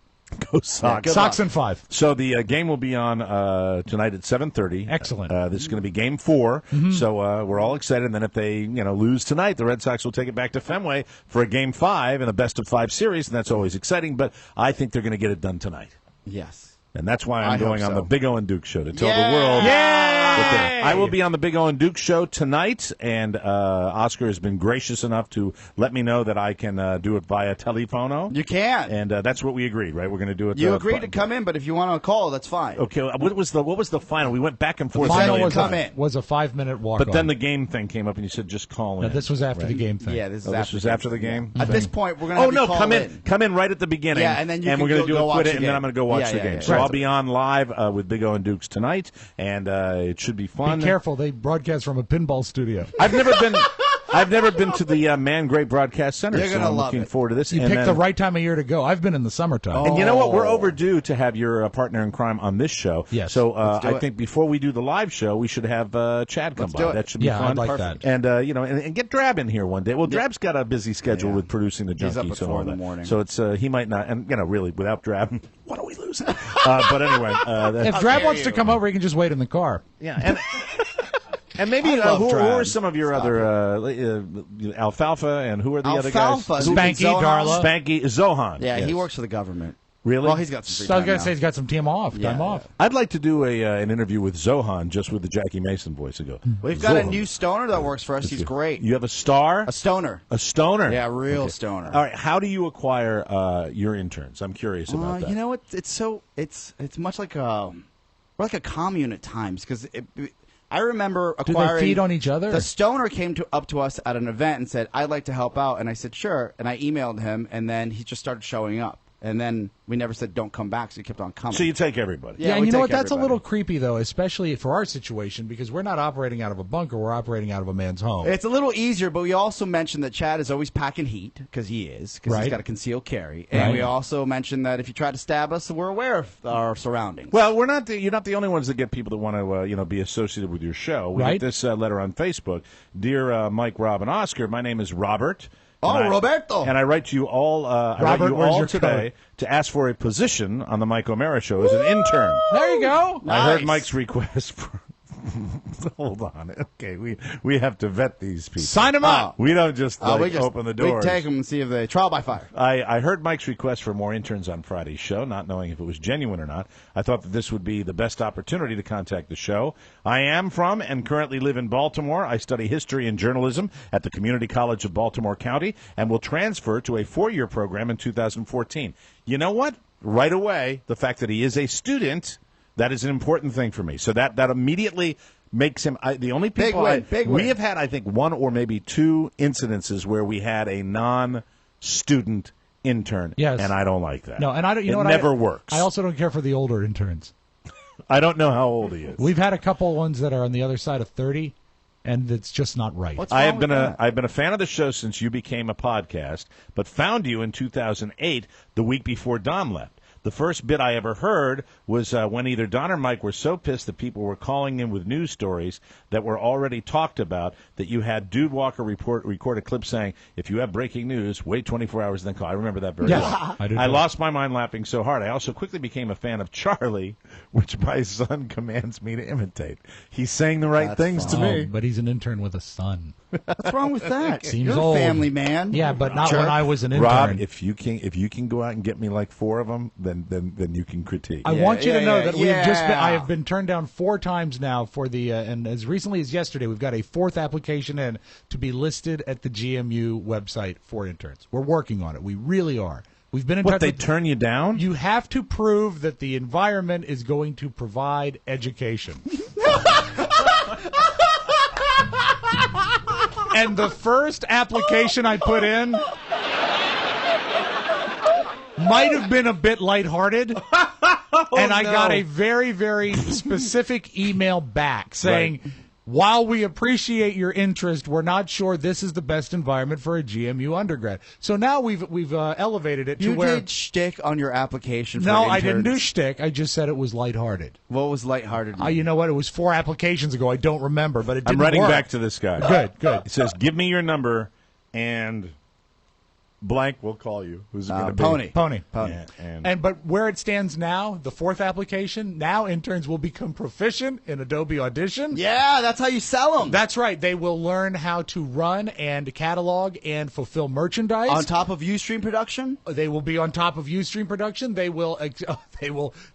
Go Sox. Sox in 5. So the game will be on tonight at 7:30. Excellent. This is going to be Game 4. So we're all excited. And then if they lose tonight, the Red Sox will take it back to Fenway for a Game 5 in a best-of-5 series, and that's always exciting. But I think they're going to get it done tonight. Yes. And that's why I'm I going hope on so. the Big O and Duke show to tell the world. that I will be on the Big O and Duke show tonight, and Oscar has been gracious enough to let me know that I can do it via telephono. You can. And that's what we agreed, right? We're going to do it. You agreed to come in, but if you want to call, that's fine. Okay, what was the final? We went back and forth. The final a was a 5-minute walk. But then the game thing came up, and you said just call in. This was after the game thing. Yeah, this was after the game. At this point, we're going to come in right at the beginning. Yeah, and then we're going to do go a quit watch it, the and then game. I'm going to go watch the game. Yeah. So I'll be on live with Big O and Dukes tonight, and it should be fun. Be careful; they broadcast from a pinball studio. I've never been to the Man Great Broadcast Center. You're gonna so I'm love looking it. forward to this. You picked the right time of year to go. I've been in the summertime. And you know what? We're overdue to have your partner in crime on this show. Yes. So Let's do I it. think before we do the live show, we should have Chad come Let's by. do it. That should be Yeah, fun. I'd like that. And and get Drab in here one day. Well, Drab's got a busy schedule with producing the He's Junkies up at and 4 all in the that. morning. So it's he might not. And really, without Drab, what are we losing? But anyway, If Drab wants to come over, he can just wait in the car. yeah. And maybe love who Drab. are some of your other Alfalfa and who are the other guys? Alfalfa. Spanky, Zohan. Darla. Spanky, Zohan. Yeah, Yes. he works for the government. Really? Well, he's got some free So I was time going to now. say he's got some time off. Yeah. Time off. I'd like to do an interview with Zohan just with the Jackie Mason voice ago. We've got a Zohan. new stoner that works for us. He's great. You have a star? A stoner. A stoner? Yeah, real stoner. All right, how do you acquire your interns? I'm curious about that. You know what? It's much like we're like a commune at times because I remember Do acquiring. they feed on each other? The stoner came up to us at an event and said, "I'd like to help out," and I said, "Sure," and I emailed him, and then he just started showing up, and then we never said, "Don't come back," so he kept on coming. So you take everybody. Yeah, and we you know take what? That's everybody. a little creepy, though, especially for our situation, because we're not operating out of a bunker. We're operating out of a man's home. It's a little easier, but we also mentioned that Chad is always packing heat because he's Right. got a concealed carry, and Right. we also mentioned that if you try to stab us, we're aware of our surroundings. Well, you're not the only ones that get people that want to be associated with your show. We Right. get this letter on Facebook. Dear Mike, Rob, and Oscar, my name is Robert. Roberto. And I write to you all. I write you all today to ask for a position on the Mike O'Mara Show as an intern. There you go. I heard Mike's request for. Hold on. Okay, we have to vet these people. Sign them up. We don't just, open the doors. We take them and see if they trial by fire. I heard Mike's request for more interns on Friday's show, not knowing if it was genuine or not. I thought that this would be the best opportunity to contact the show. I am from and currently live in Baltimore. I study history and journalism at the Community College of Baltimore County and will transfer to a 4-year program in 2014. You know what? Right away, the fact that he is a student, that is an important thing for me. So that immediately makes him the only people. Big win. We have had, I think, 1 or maybe 2 incidences where we had a non-student intern. Yes. And I don't like that. No, and I don't. You know it what? never works. I also don't care for the older interns. I don't know how old he is. We've had a couple ones that are on the other side of 30, and it's just not right. I've been a fan of the show since you became a podcast, but found you in 2008, the week before Don left. The first bit I ever heard was when either Don or Mike were so pissed that people were calling in with news stories that were already talked about that you had Dude Walker record a clip saying, if you have breaking news, wait 24 hours and then call. I remember that very well. I lost my mind laughing so hard. I also quickly became a fan of Charlie, which my son commands me to imitate. He's saying the right things to me. But he's an intern with a son. What's wrong with that? Seems You're old. a family man. Yeah, but not when I was an intern. Rob, if you can go out and get me like 4 of them, then you can critique. I want you to know that I have been turned down 4 times now for the and as recently as yesterday we've got a 4th application in to be listed at the GMU website for interns. We're working on it. We really are. We've been in touch. They turn you down? You have to prove that the environment is going to provide education. And the first application I put in might have been a bit lighthearted, and I got a very, very specific email back saying, while we appreciate your interest, we're not sure this is the best environment for a GMU undergrad. So now we've elevated it to where... You did shtick on your application for No, interns. I didn't do shtick. I just said it was lighthearted. What was lighthearted? You know what? It was 4 applications ago. I don't remember, but it didn't I'm writing work. back to this guy. Good. It says, give me your number and... blank will call you. Who's it going to be? Pony. Yeah, But where it stands now, the 4th application, now interns will become proficient in Adobe Audition. Yeah, that's how you sell them. That's right. They will learn how to run and catalog and fulfill merchandise. On top of Ustream production? They will be on top of Ustream production. They will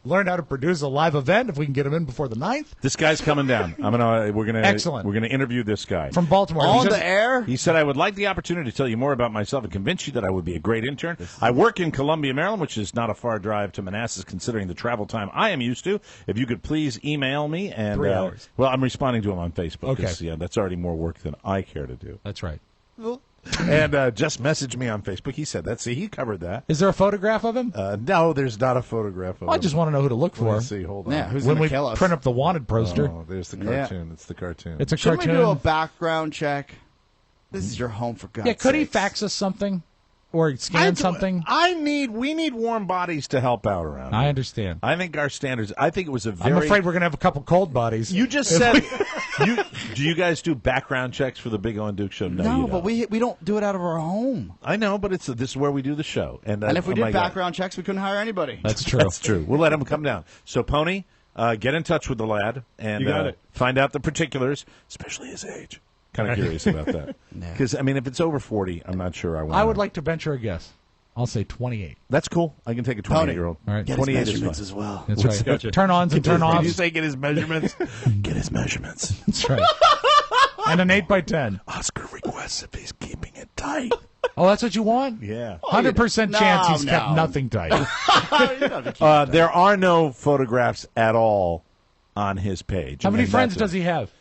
learn how to produce a live event if we can get them in before the 9th. This guy's coming down. Excellent. We're gonna interview this guy from Baltimore. On the air? He said, I would like the opportunity to tell you more about myself and convince you that I would be a great intern. I work in Columbia, Maryland, which is not a far drive to Manassas considering the travel time I am used to. If you could please email me. And 3 hours. Well, I'm responding to him on Facebook. Okay. Yeah, that's already more work than I care to do. That's right. And just message me on Facebook. He said that. See, he covered that. Is there a photograph of him? No, there's not a photograph of him. I just want to know who to look for. Let's see, hold on. Yeah, who's when going we to kill us? print up the wanted poster. Oh, there's the cartoon. It's the cartoon. It's a Shouldn't cartoon. we do a background check? This is your home, for God's Yeah, could he sakes. fax us something? Or scan something? We need warm bodies to help out around here. I understand. I think our standards. I think it was a very. I'm afraid we're going to have a couple cold bodies. You just said. Do you guys do background checks for the Big O and Duke show? No, you but don't. we don't do it out of our home. I know, but this is where we do the show. And if we did background checks, we couldn't hire anybody. That's true. That's true. We'll let him come down. So, Pony, get in touch with the lad and find out the particulars, especially his age. Kind of curious about that. Because, I mean, if it's over 40, I'm not sure I want I would like to venture a guess. I'll say 28. That's cool. I can take a 28-year-old. All right. Get 28 his is measurements fine. as well. That's right. Gotcha. Turn-ons and turn-offs. Did you say get his measurements? Get his measurements. That's right. And an 8x10. Oscar requests if he's keeping it tight. Oh, that's what you want? Yeah. 100% chance he's kept nothing tight. There are no photographs at all on his page. How many friends does he have?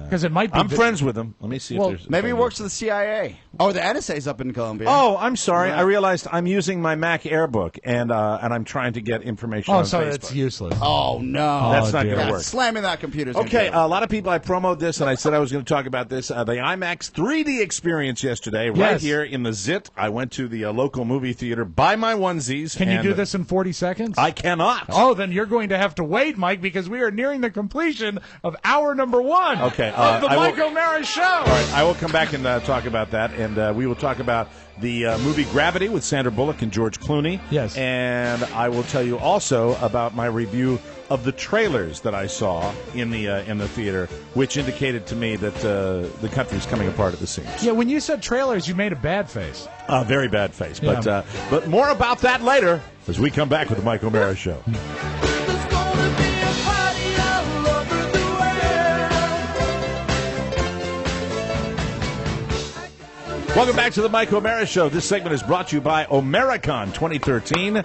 Because it might be. I'm friends with him. Let me see if there's. Maybe he works for the CIA. Oh, the NSA's up in Columbia. Oh, I'm sorry. I realized I'm using my Mac Airbook, and I'm trying to get information on so Facebook. it's useless. Oh, no. That's not going to Yeah, work. slamming that computer. Okay, a lot of people, I promoted this, and I said I was going to talk about this. The IMAX 3D experience yesterday, right here in the Zit. I went to the local movie theater, buy my onesies. Can you do this in 40 seconds? I cannot. Oh, then you're going to have to wait, Mike, because we are nearing the completion of hour number 1. Okay. The Mike O'Mara Show. All right, I will come back and talk about that, and we will talk about the movie Gravity with Sandra Bullock and George Clooney. Yes. And I will tell you also about my review of the trailers that I saw in the theater, which indicated to me that the country's coming apart at the seams. Yeah, when you said trailers, you made a bad face. Very bad face. Yeah. But more about that later as we come back with the Mike O'Mara Show. Welcome back to the Mike O'Mara Show. This segment is brought to you by Omericon 2013.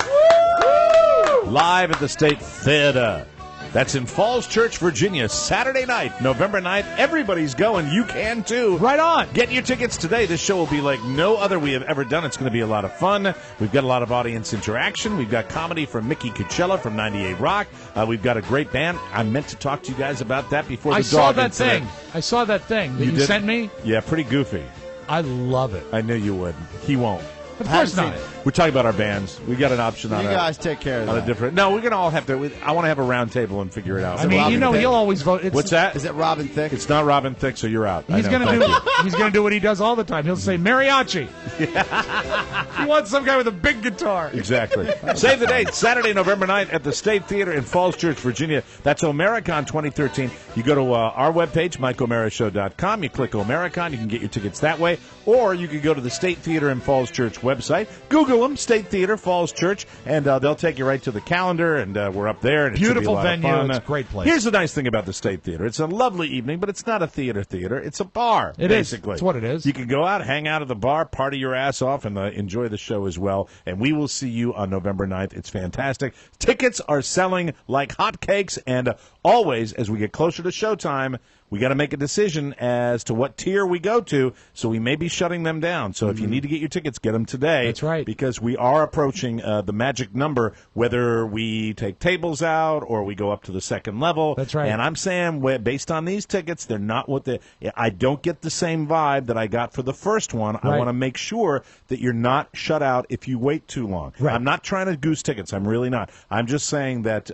Live at the State Theater. That's in Falls Church, Virginia, Saturday night, November 9th. Everybody's going. You can, too. Right on. Get your tickets today. This show will be like no other we have ever done. It's going to be a lot of fun. We've got a lot of audience interaction. We've got comedy from Mickey Coachella from 98 Rock. We've got a great band. I meant to talk to you guys about that before the I dog saw that incident. thing. I saw that thing that you did? sent me. Yeah, pretty goofy. I love it. I knew you would. He won't. Of course not. We're talking about our bands. We got an option on You guys take care of on a that. different. No, we're gonna all have to. I want to have a round table and figure it out. I mean, he'll always vote. What's that? Is it Robin Thicke? It's not Robin Thicke, so you're out. He's gonna do. He's gonna do what he does all the time. He'll say mariachi. He wants some guy with a big guitar. Exactly. Save the date, Saturday, November 9th at the State Theater in Falls Church, Virginia. That's Omericon 2013. You go to our webpage, MikeOmaraShow.com. You click Omericon. You can get your tickets that way. Or you could go to the State Theater in Falls Church website. Google them, State Theater, Falls Church, and they'll take you right to the calendar, and we're up there. And Beautiful it should be a lot venue. of fun. It's a great place. Here's the nice thing about the State Theater. It's a lovely evening, but it's not a theater. It's a bar, It is. basically. It's what it is. You can go out, hang out at the bar, party your ass off, and enjoy the show as well. And we will see you on November 9th. It's fantastic. Tickets are selling like hotcakes, and always, as we get closer to showtime, we got to make a decision as to what tier we go to, so we may be shutting them down. So if you need to get your tickets, get them today. That's right. Because we are approaching the magic number, whether we take tables out or we go up to the second level. That's right. And I'm saying, based on these tickets, they're not what they... I don't get the same vibe that I got for the first one. Right. I want to make sure that you're not shut out if you wait too long. Right. I'm not trying to goose tickets. I'm really not. I'm just saying that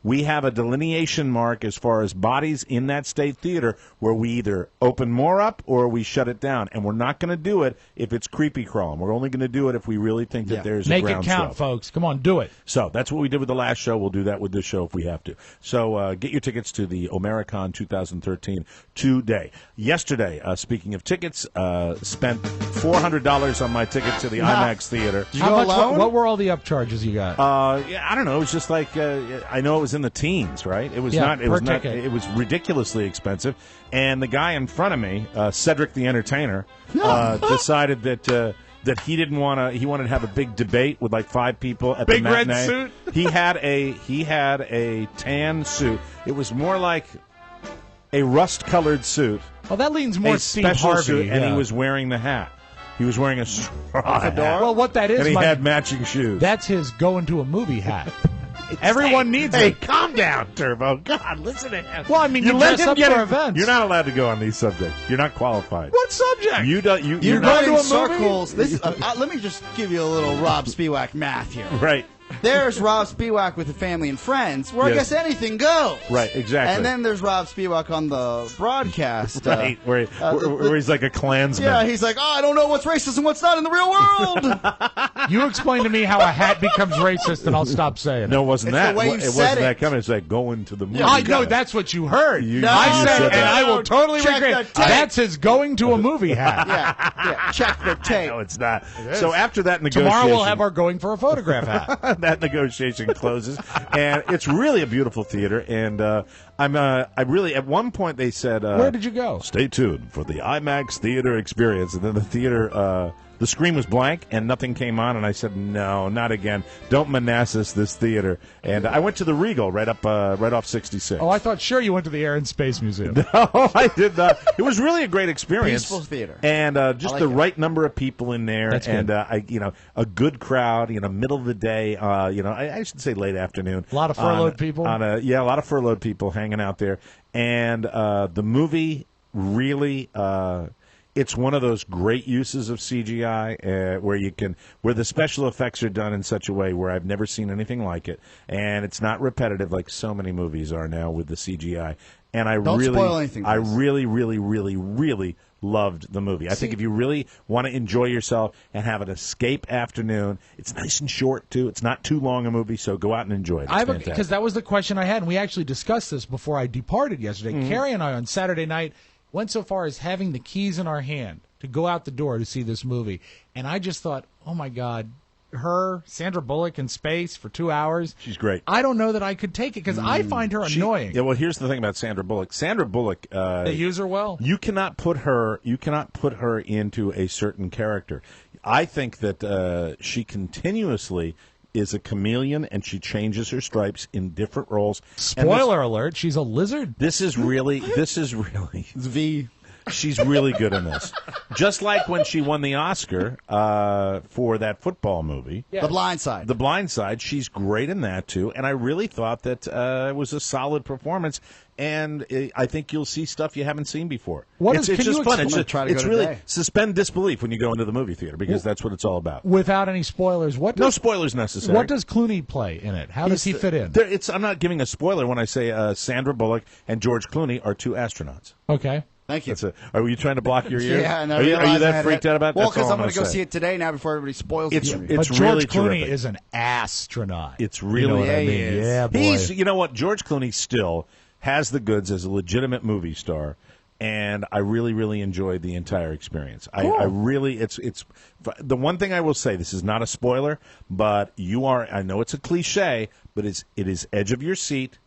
we have a delineation mark as far as bodies in that State Theater where we either open more up or we shut it down. And we're not going to do it if it's creepy crawling. We're only going to do it if we really think that there's Make a it groundswell. count, folks. Come on, do it. So that's what we did with the last show. We'll do that with this show if we have to. So get your tickets to the Omericon 2013 today. Yesterday, speaking of tickets, spent $400 on my ticket to the IMAX Theater. How much? What were all the upcharges you got? Yeah, I don't know. It was just like I know it was in the teens, right? It was Yeah, not. It per was not. ticket. It was ridiculously expensive. And the guy in front of me, Cedric the Entertainer, decided that he didn't want to. He wanted to have a big debate with like 5 people at Big the red matinee. suit? He had a tan suit. It was more like a rust-colored suit. Well, that leans more a Steve special Harvey. suit, and yeah. he was wearing the hat. He was wearing a straw hat. Well, what that is, and he Mike, had matching shoes. that's his going to a movie hat. Everyone needs Hey, it. calm down, Turbo. God, listen to him. Well, I mean, you let dress him up get for it. events. You're not allowed to go on these subjects. You're not qualified. What subject? You don't. You're You're not going in to a movie? circles. This, let me just give you a little Rob Spiewak math here. right. There's Rob Spiewak with the family and friends, where Yes. I guess anything goes. Right, exactly. And then there's Rob Spiewak on the broadcast. Right, where he's like a Klansman. Yeah, he's like, I don't know what's racist and what's not in the real world. You explain to me how a hat becomes racist, and I'll stop saying it. No, it wasn't It's that. the way you it said wasn't it. that coming. It's like going to the movie. I know that's what you heard. You I said, said and that. I will totally Check regret. the tape. That's his going to a movie hat. yeah, check the tape. No, it's not. So after that negotiation, Tomorrow we'll have our going for a photograph hat. that negotiation closes, and it's really a beautiful theater. And I really at one point they said, Where did you go? Stay tuned for the IMAX theater experience. And then the theater, the screen was blank and nothing came on. And I said, no, not again. Don't Manassas this theater. And I went to the Regal right off 66. Oh, I thought sure you went to the Air and Space Museum. No, I did not. It was really a great experience. Peaceful theater. And just like the it. right number of people in there. That's and good. a good crowd, middle of the day, I should say late afternoon. A lot of furloughed people? A lot of furloughed people hanging out there. And the movie really it's one of those great uses of CGI where the special effects are done in such a way where I've never seen anything like it, and it's not repetitive like so many movies are now with the CGI. and I Don't really, spoil anything, I please. really loved the movie. I think if you really want to enjoy yourself and have an escape afternoon, it's nice and short too. It's not too long a movie, so go out and enjoy it. It's Because that was the question I had, and we actually discussed this before I departed yesterday. Mm-hmm. Carrie and I on Saturday night went so far as having the keys in our hand to go out the door to see this movie, and I just thought, oh my God, Sandra Bullock in space for 2 hours. She's great. I don't know that I could take it because I find her annoying. Yeah, well, here's the thing about Sandra Bullock. Sandra Bullock, They use her well. You cannot put her into a certain character. I think that she continuously is a chameleon, and she changes her stripes in different roles. Spoiler alert: she's a lizard. This is really V. She's really good in this. Just like when she won the Oscar for that football movie. Yeah. The Blind Side. The Blind Side. She's great in that, too. And I really thought that it was a solid performance. And I think you'll see stuff you haven't seen before. It's just fun. It's really suspend disbelief when you go into the movie theater, because that's what it's all about. Without any spoilers, no spoilers necessary. What does Clooney play in it? How does he fit in? I'm not giving a spoiler when I say Sandra Bullock and George Clooney are two astronauts. Okay. Thank you. Are you trying to block your ears? Yeah, and are you that freaked out about that? Well, because I'm going to go see it today now before everybody spoils it. It's George really Clooney terrific. is an astronaut. It's really what I mean? Yeah, boy. You know what? George Clooney still has the goods as a legitimate movie star, and I really enjoyed the entire experience. Cool. I really, it's the one thing I will say. This is not a spoiler, but I know it's a cliche, but it is edge of your seat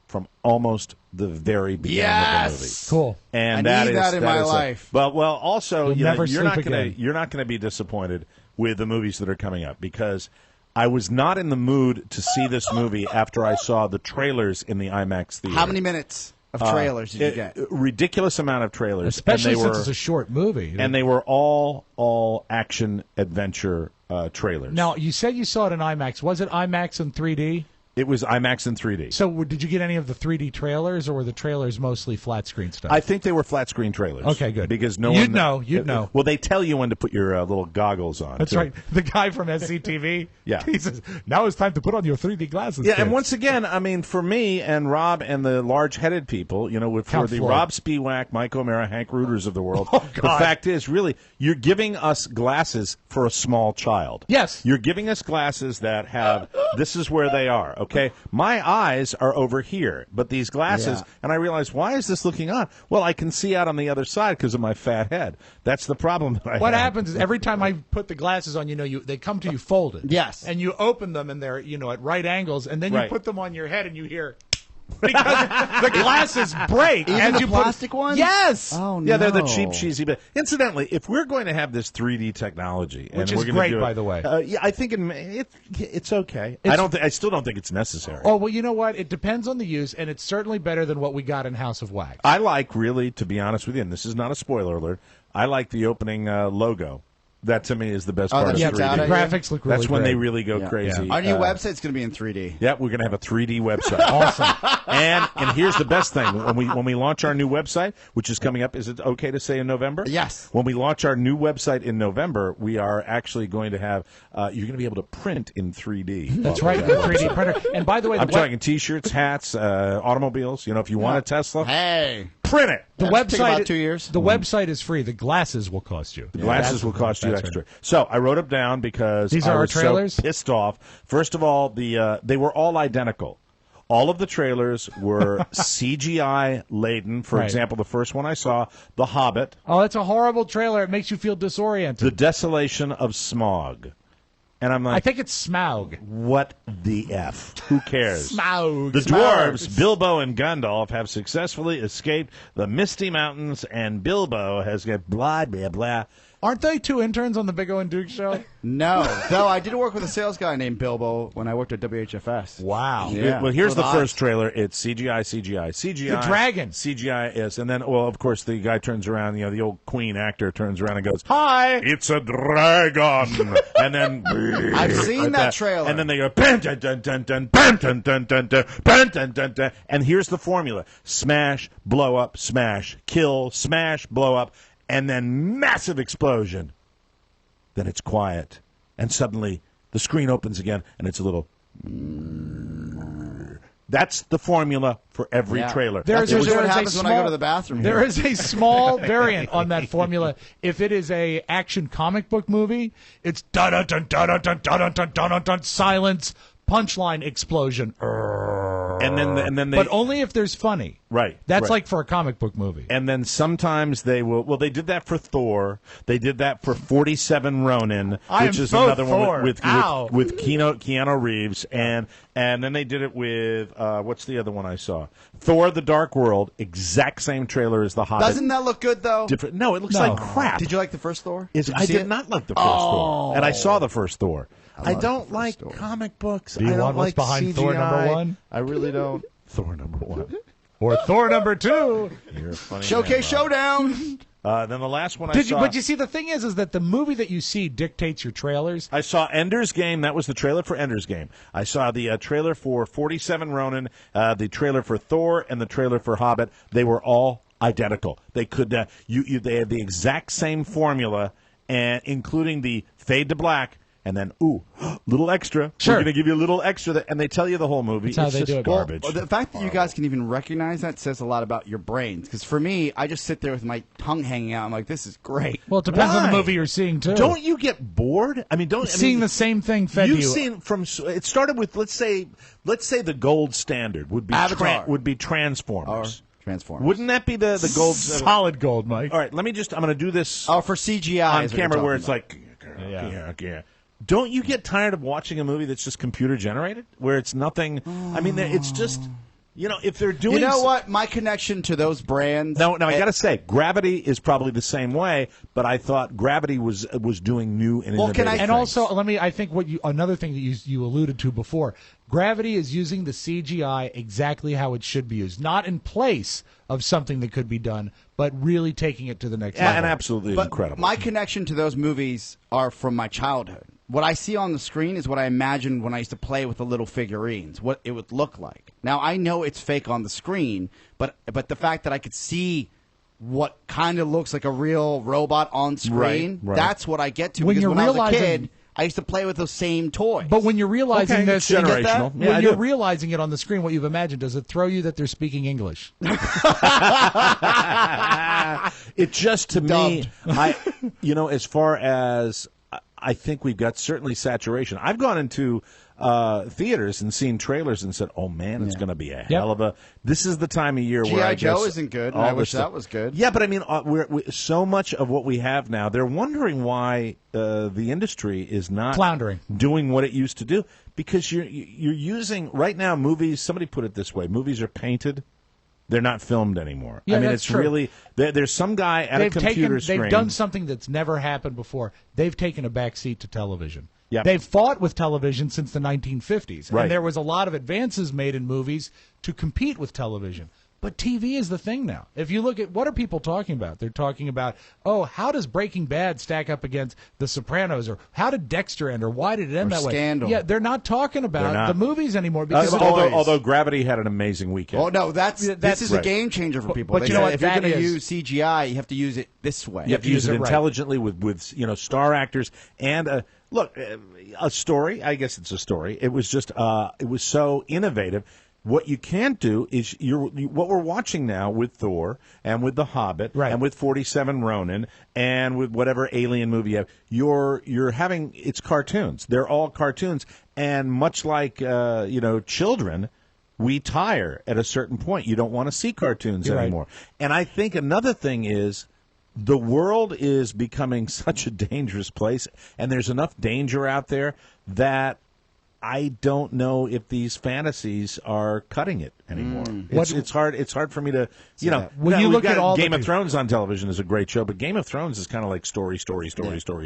from almost the very beginning of the movie. Cool. And I need that in my life. Well, also, You'll never you're not sleep going again. you're not going to be disappointed with the movies that are coming up, because I was not in the mood to see this movie after I saw the trailers in the IMAX theater. How many minutes of trailers did you get? Ridiculous amount of trailers, Especially and they since were, it's a short movie. and they were all action adventure trailers. Now, you said you saw it in IMAX. Was it IMAX in 3D? It was IMAX in 3D. So did you get any of the 3D trailers, or were the trailers mostly flat screen stuff? I think they were flat screen trailers. Okay, good. Because You'd know. Well, they tell you when to put your little goggles on. That's too. right. The guy from SCTV. Yeah. He says, now it's time to put on your 3D glasses. Yeah, kids." and once again, I mean, for me and Rob and the large-headed people, for Count the Floyd. Rob Spiewak, Mike O'Mara, Hank Reuters of the world, Oh, the God. fact is, really, you're giving us glasses for a small child. Yes. You're giving us glasses that have, this is where they are, okay? My eyes are over here, but these glasses, and I realized, why is this looking on? Well, I can see out on the other side because of my fat head. That's the problem that I What have. happens is every time I put the glasses on, they come to you folded. Yes. And you open them, and they're, at right angles, and then you Right. put them on your head, and you hear... because the glasses break. Even as the you plastic ones? Yes. Oh, no. Yeah, they're the cheap, cheesy. But incidentally, if we're going to have this 3D technology, Which and is we're going great, to do it, by the way. yeah, I think it's okay. I still don't think it's necessary. Oh, well, you know what? It depends on the use, and it's certainly better than what we got in House of Wax. I like, really, to be honest with you, and this is not a spoiler alert, I like the opening logo. That, to me, is the best part of that 3D. jumps out The at you? graphics look really That's when great. they really go crazy. Our new website's going to be in 3D. Yeah, we're going to have a 3D website. Awesome. And here's the best thing: when we launch our new website, which is coming up, is it okay to say in November? Yes. When we launch our new website in November, we are actually going to have you're going to be able to print in 3D. That's right, the 3D printer. And by the way, I'm talking T-shirts, hats, automobiles. If you want a Tesla, Hey. print it. the That'll take website about 2 years. The website is free. The glasses will cost you. The glasses will cost you That's extra. right. So I wrote them down because These I are our was trailers? so pissed off. First of all, they were all identical. All of the trailers were CGI laden. For Right. example, the first one I saw, The Hobbit, Oh, that's a horrible trailer. It makes you feel disoriented. The Desolation of Smog. And I'm I like, think it's Smaug. what the F? Who cares? Smaug. The dwarves, Bilbo and Gandalf, have successfully escaped the Misty Mountains, and Bilbo has got blah, blah, blah. Aren't they two interns on the Big O and Duke show? No. Though I did work with a sales guy named Bilbo when I worked at WHFS. Wow. Yeah. Well, here's For the the first odds. trailer. It's CGI. The dragon. CGI is. And then, well, of course, the guy turns around, the old Queen actor turns around and goes, "Hi, it's a dragon." And then... I've seen like that trailer. And then they go, "Bam, dun, dun, dun, dun, bam, dun, dun, dun, dun, bam, dun, dun, dun." And here's the formula. Smash, blow up, smash, kill, smash, blow up, and then massive explosion. Then it's quiet, and suddenly the screen opens again, and it's a little, That's the formula for every trailer. That's usually what happens when I go to the bathroom. There is a small variant on that formula. If it is a action comic book movie, it's dun dun dun dun dun dun dun dun dun silence, punchline, explosion. And then they, but only if there's funny. Right. That's like for a comic book movie. And then sometimes they will. Well, they did that for Thor. They did that for 47 Ronin, which is another one with Keanu Reeves, and then they did it with what's the other one I saw? Thor: The Dark World. Exact same trailer as The Hobbit. Doesn't that look good though? No, it looks like crap. Did you like the first Thor? I did not like the first Thor, and I saw the first Thor. I don't like comic books. Do you want what's behind CGI. Thor number 1? I really don't. Thor number 1. Or Thor number 2. You're a funny Showcase man, Showdown. Then the last one I saw. But you see, the thing is that the movie that you see dictates your trailers. I saw Ender's Game. That was the trailer for Ender's Game. I saw the trailer for 47 Ronin, the trailer for Thor, and the trailer for Hobbit. They were all identical. They could they had the exact same formula, and including the fade to black. And then, little extra. Sure. We're going to give you a little extra. And they tell you the whole movie. That's how it's they just do it. garbage. Well, the fact that you guys can even recognize that says a lot about your brains. Because for me, I just sit there with my tongue hanging out. I'm like, this is great. Well, it depends on the movie you're seeing, too. Don't you get bored? I mean, seeing the same thing fed you've you. Seen from. It started with let's say the gold standard would be Avatar. would be Transformers. Transformers. Wouldn't that be the gold? Solid gold, Mike. All right, I'm going to do this. Oh, for CGI on camera where it's like, yeah. Don't you get tired of watching a movie that's just computer generated, where it's nothing? I mean, it's just, if they're doing. You know what? My connection to those brands. No, I got to say, Gravity is probably the same way. But I thought Gravity was doing new and innovative things. And also, I think another thing that you alluded to before. Gravity is using the CGI exactly how it should be used, not in place of something that could be done, but really taking it to the next level. And absolutely incredible. My connection to those movies are from my childhood. What I see on the screen is what I imagined when I used to play with the little figurines, what it would look like. Now, I know it's fake on the screen, but the fact that I could see what kind of looks like a real robot on screen, right. That's what I get to. When because you're when I was a realizing- kid, I used to play with those same toys. But when you're realizing Okay, this, it's generational. Yeah, I when you're do. realizing it on the screen, what you've imagined, does it throw you that they're speaking English? It just to me, as far as I think we've got certainly saturation. I've gone into theaters and seen trailers and said, "Oh man, it's going to be a hell of a." This is the time of year where G.I. Joe isn't good. And I wish that was good. Yeah, but I mean, so much of what we have now, they're wondering why the industry is not floundering, doing what it used to do, because you're using right now movies. Somebody put it this way: movies are painted. They're not filmed anymore. Yeah, I mean, that's it's true. really there's some guy at a computer screen. They've done something that's never happened before. They've taken a back seat to television. Yep. They've fought with television since the 1950s. Right. And there was a lot of advances made in movies to compete with television. But TV is the thing now. If you look at what are people talking about? They're talking about, how does Breaking Bad stack up against The Sopranos? Or how did Dexter end? Or why did it end that way? Scandal. Yeah, they're not talking about the movies anymore. Because although Gravity had an amazing weekend. Oh, no, this is a game changer for people. But They you know say what if you're that going to is? use CGI, you have to use it this way. You have to use it right. intelligently with star actors and look, a story. I guess it's a story. It was just it was so innovative. What you can't do is what we're watching now with Thor and with The Hobbit and with 47 Ronin and with whatever alien movie you have. You're having it's cartoons. They're all cartoons, and much like children, we tire at a certain point. You don't want to see cartoons anymore. And I think another thing is the world is becoming such a dangerous place, and there's enough danger out there that I don't know if these fantasies are cutting it anymore. It's hard. It's hard for me to, When you look at all Game of Thrones on television is a great show, but Game of Thrones is kind of like story.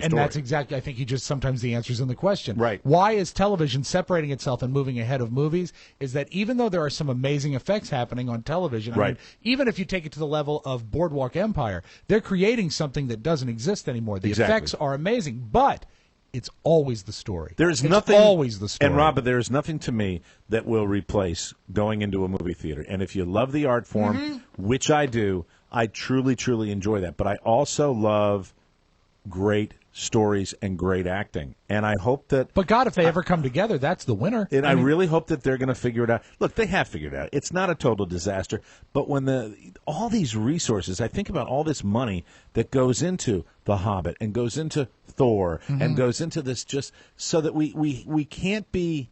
And that's exactly. I think sometimes the answer's in the question. Right. Why is television separating itself and moving ahead of movies? Is that even though there are some amazing effects happening on television, I mean, even if you take it to the level of Boardwalk Empire, they're creating something that doesn't exist anymore. The effects are amazing, but it's always the story. There's nothing. Always the story. And Rob, there is nothing to me that will replace going into a movie theater. And if you love the art form, which I do, I truly, truly enjoy that. But I also love great stories and great acting. And I hope that... But, God, if they ever come together, that's the winner. And I really hope that they're going to figure it out. Look, they have figured it out. It's not a total disaster. But when all these resources, I think about all this money that goes into The Hobbit and goes into Thor and goes into this just so that we can't be...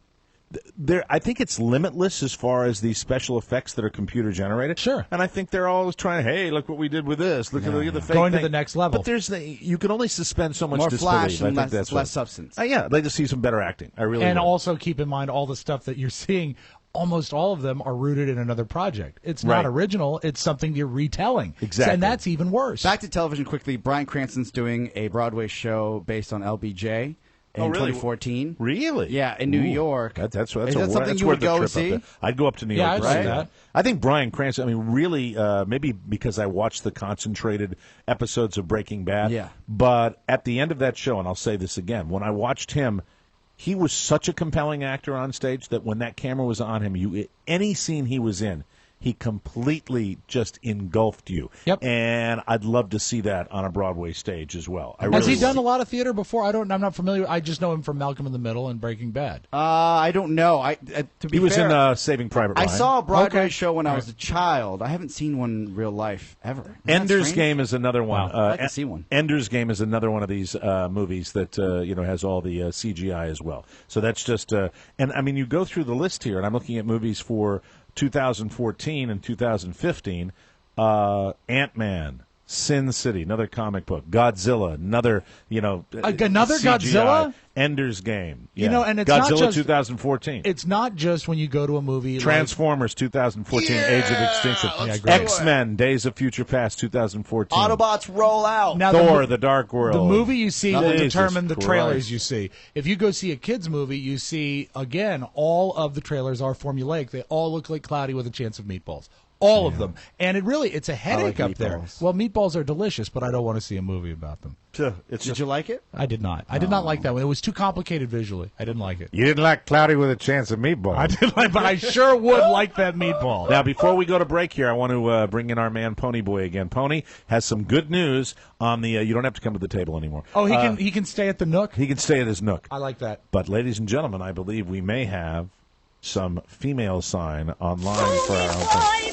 There, I think it's limitless as far as these special effects that are computer generated. Sure, and I think they're always trying. Hey, look what we did with this. Look at the fake going thing. to the next level. But you can only suspend so much more disbelief. flash and I think that's less substance. Yeah, I'd like to see some better acting. I really and would. also keep in mind all the stuff that you're seeing. Almost all of them are rooted in another project. It's not original. It's something you're retelling. Exactly, and that's even worse. Back to television quickly. Bryan Cranston's doing a Broadway show based on LBJ. In 2014. Really? Yeah, in New York. That's something you would go see? I'd go up to New York. I'd see that. I think Bryan Cranston, I mean, really, maybe because I watched the concentrated episodes of Breaking Bad. Yeah. But at the end of that show, and I'll say this again, when I watched him, he was such a compelling actor on stage that when that camera was on him, any scene he was in, he completely just engulfed you. Yep. And I'd love to see that on a Broadway stage as well. Has he done a lot of theater before? I'm not familiar. I just know him from Malcolm in the Middle and Breaking Bad. I don't know. He was in Saving Private Ryan. I saw a Broadway show when I was a child. I haven't seen one in real life ever. Ender's Game is another one. Wow. I'd like to see one. Ender's Game is another one of these movies that has all the CGI as well. So that's just and I mean you go through the list here, and I'm looking at movies for 2014 and 2015, Ant-Man, Sin City, another comic book, Godzilla, another another CGI, Godzilla, Ender's Game, and it's Godzilla not just 2014. It's not just when you go to a movie. Transformers 2014, Age of Extinction, X-Men, Days of Future Past 2014, Autobots roll out. Now, Thor, the Dark World. The movie you see will Jesus determine the trailers Christ. you see. If you go see a kids movie, you see again all of the trailers are formulaic. They all look like Cloudy with a Chance of Meatballs. All of them. And it's a headache up there. Well, meatballs are delicious, but I don't want to see a movie about them. Did you like it? I did not. I did not like that one. It was too complicated visually. I didn't like it. You didn't like Cloudy with a Chance of Meatballs. I didn't like, but I sure would like that meatball. Now, before we go to break here, I want to bring in our man Pony Boy again. Pony has some good news on the. You don't have to come to the table anymore. Oh, he can stay at the Nook. He can stay at his Nook. I like that. But, ladies and gentlemen, I believe we may have some female sign online for our own.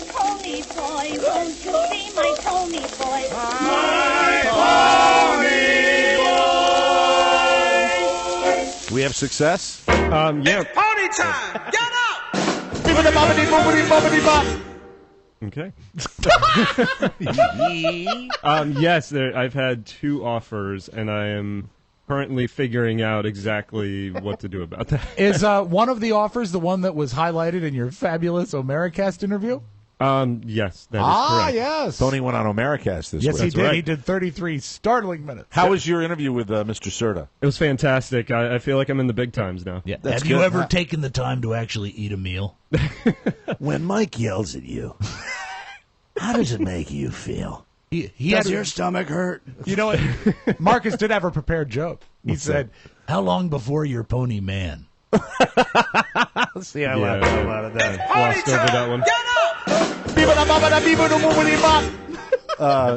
Pony boy, won't you be my pony boy? My pony boy! We have success? Yeah. It's pony time! Get up! Okay. Yes, I've had 2 offers, and I am currently figuring out exactly what to do about that. Is one of the offers the one that was highlighted in your fabulous Omericast interview? Yes, that is correct. Yes. Tony went on Omericast this week. Yes, he did. Right. He did 33 startling minutes. How was your interview with Mr. Serta? It was fantastic. I feel like I'm in the big times now. Yeah. Have you ever taken the time to actually eat a meal? When Mike yells at you, how does it make you feel? Does your stomach hurt? You know what? Marcus did have a prepared joke. He said, "How long before you're pony man?" See, I laughed a lot of that. Glossed over that one.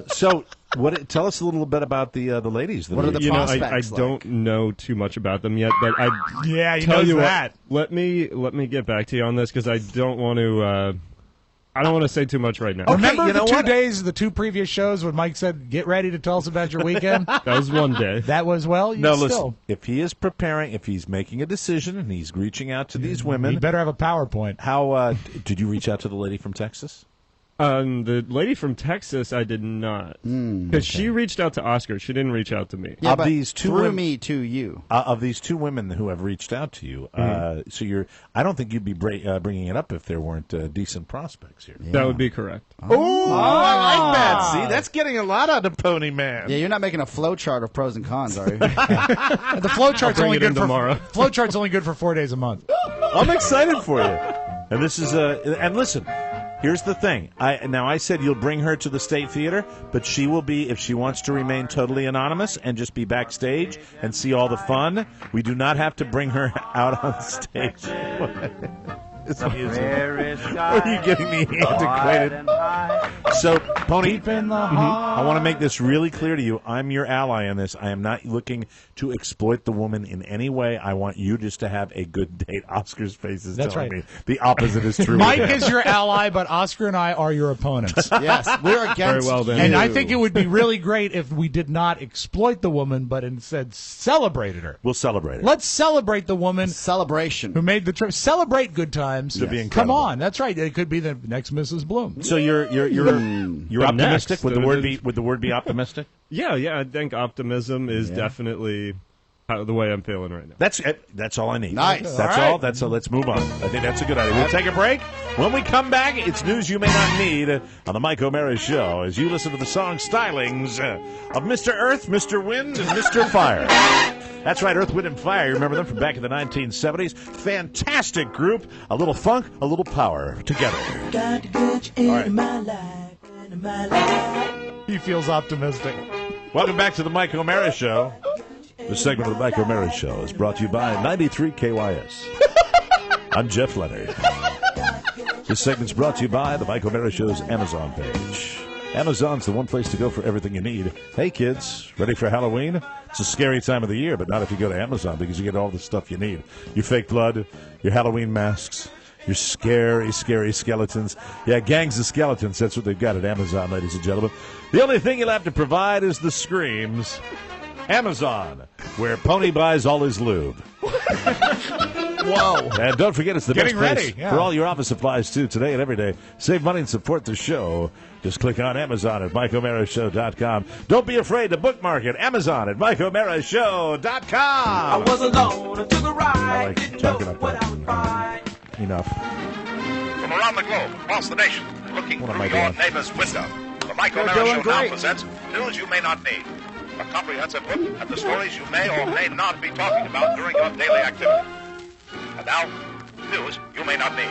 So, tell us a little bit about the ladies. What are the prospects I like? don't know too much about them yet, but I he tell knows you that. what. Let me get back to you on this because I don't want to. I don't want to say too much right now. Remember the 2 days, the 2 previous shows when Mike said, "Get ready to tell us about your weekend." That was one day. That was listen. If he is preparing, if he's making a decision and he's reaching out to these women, he better have a PowerPoint. How did you reach out to the lady from Texas? The lady from Texas, I did not, because she reached out to Oscar. She didn't reach out to me. Yeah, of these 2 through women, me to you. Of these 2 women who have reached out to you, so I don't think you'd be bringing it up if there weren't decent prospects here. That would be correct. Oh, I like that. See, that's getting a lot out of Pony Man. Yeah, you're not making a flow chart of pros and cons, are you? The flow chart's only good tomorrow. Flow chart's only good for 4 days a month. I'm excited for you. And this is and listen. Here's the thing. I said you'll bring her to the State Theater, but she will be, if she wants to remain totally anonymous and just be backstage and see all the fun, we do not have to bring her out on stage. the music. Are you getting me antiquated? So, Pony, I want to make this really clear to you. I'm your ally in this. I am not looking to exploit the woman in any way. I want you just to have a good date. Oscar's face is telling me the opposite is true. Mike is your ally, but Oscar and I are your opponents. Yes, we're against Very well then. And I think it would be really great if we did not exploit the woman, but instead celebrated her. We'll celebrate it. Let's celebrate the woman celebration who made the trip. Celebrate good times. To be Come incredible. on, that's right. It could be the next Mrs. Bloom. So you're optimistic? Next, Would the word be optimistic? Yeah, I think optimism is definitely the way I'm feeling right now. That's all I need. Nice. That's all. That's all. Let's move on. I think that's a good idea. We'll take a break. When we come back, it's news you may not need on the Mike O'Mara Show as you listen to the song stylings of Mr. Earth, Mr. Wind, and Mr. Fire. That's right, Earth, Wind, and Fire. You remember them from back in the 1970s? Fantastic group. A little funk, a little power together. Got to get you into my life, into my life. He feels optimistic. Welcome back to the Mike O'Mara Show. This segment of the Mike O'Mara Show is brought to you by 93 KYS. I'm Jeff Leonard. This segment's brought to you by the Mike O'Mara Show's Amazon page. Amazon's the one place to go for everything you need. Hey, kids, ready for Halloween? It's a scary time of the year, but not if you go to Amazon because you get all the stuff you need. Your fake blood, your Halloween masks, your scary, scary skeletons. Yeah, gangs of skeletons, that's what they've got at Amazon, ladies and gentlemen. The only thing you'll have to provide is the screams. Amazon, where Pony buys all his lube. Whoa. And don't forget, it's the best place for all your office supplies, too, today and every day. Save money and support the show. Just click on Amazon at MikeO'MaraShow.com. Don't be afraid to bookmark it. Amazon at MikeO'MaraShow.com. I was alone and took a ride. I like talking about that. Enough. From around the globe, across the nation, looking What am through I your doing? neighbor's window. The Mike O'Mara Show now presents News You May Not Need. A comprehensive look at the stories you may or may not be talking about during your daily activity. And now, news you may not need.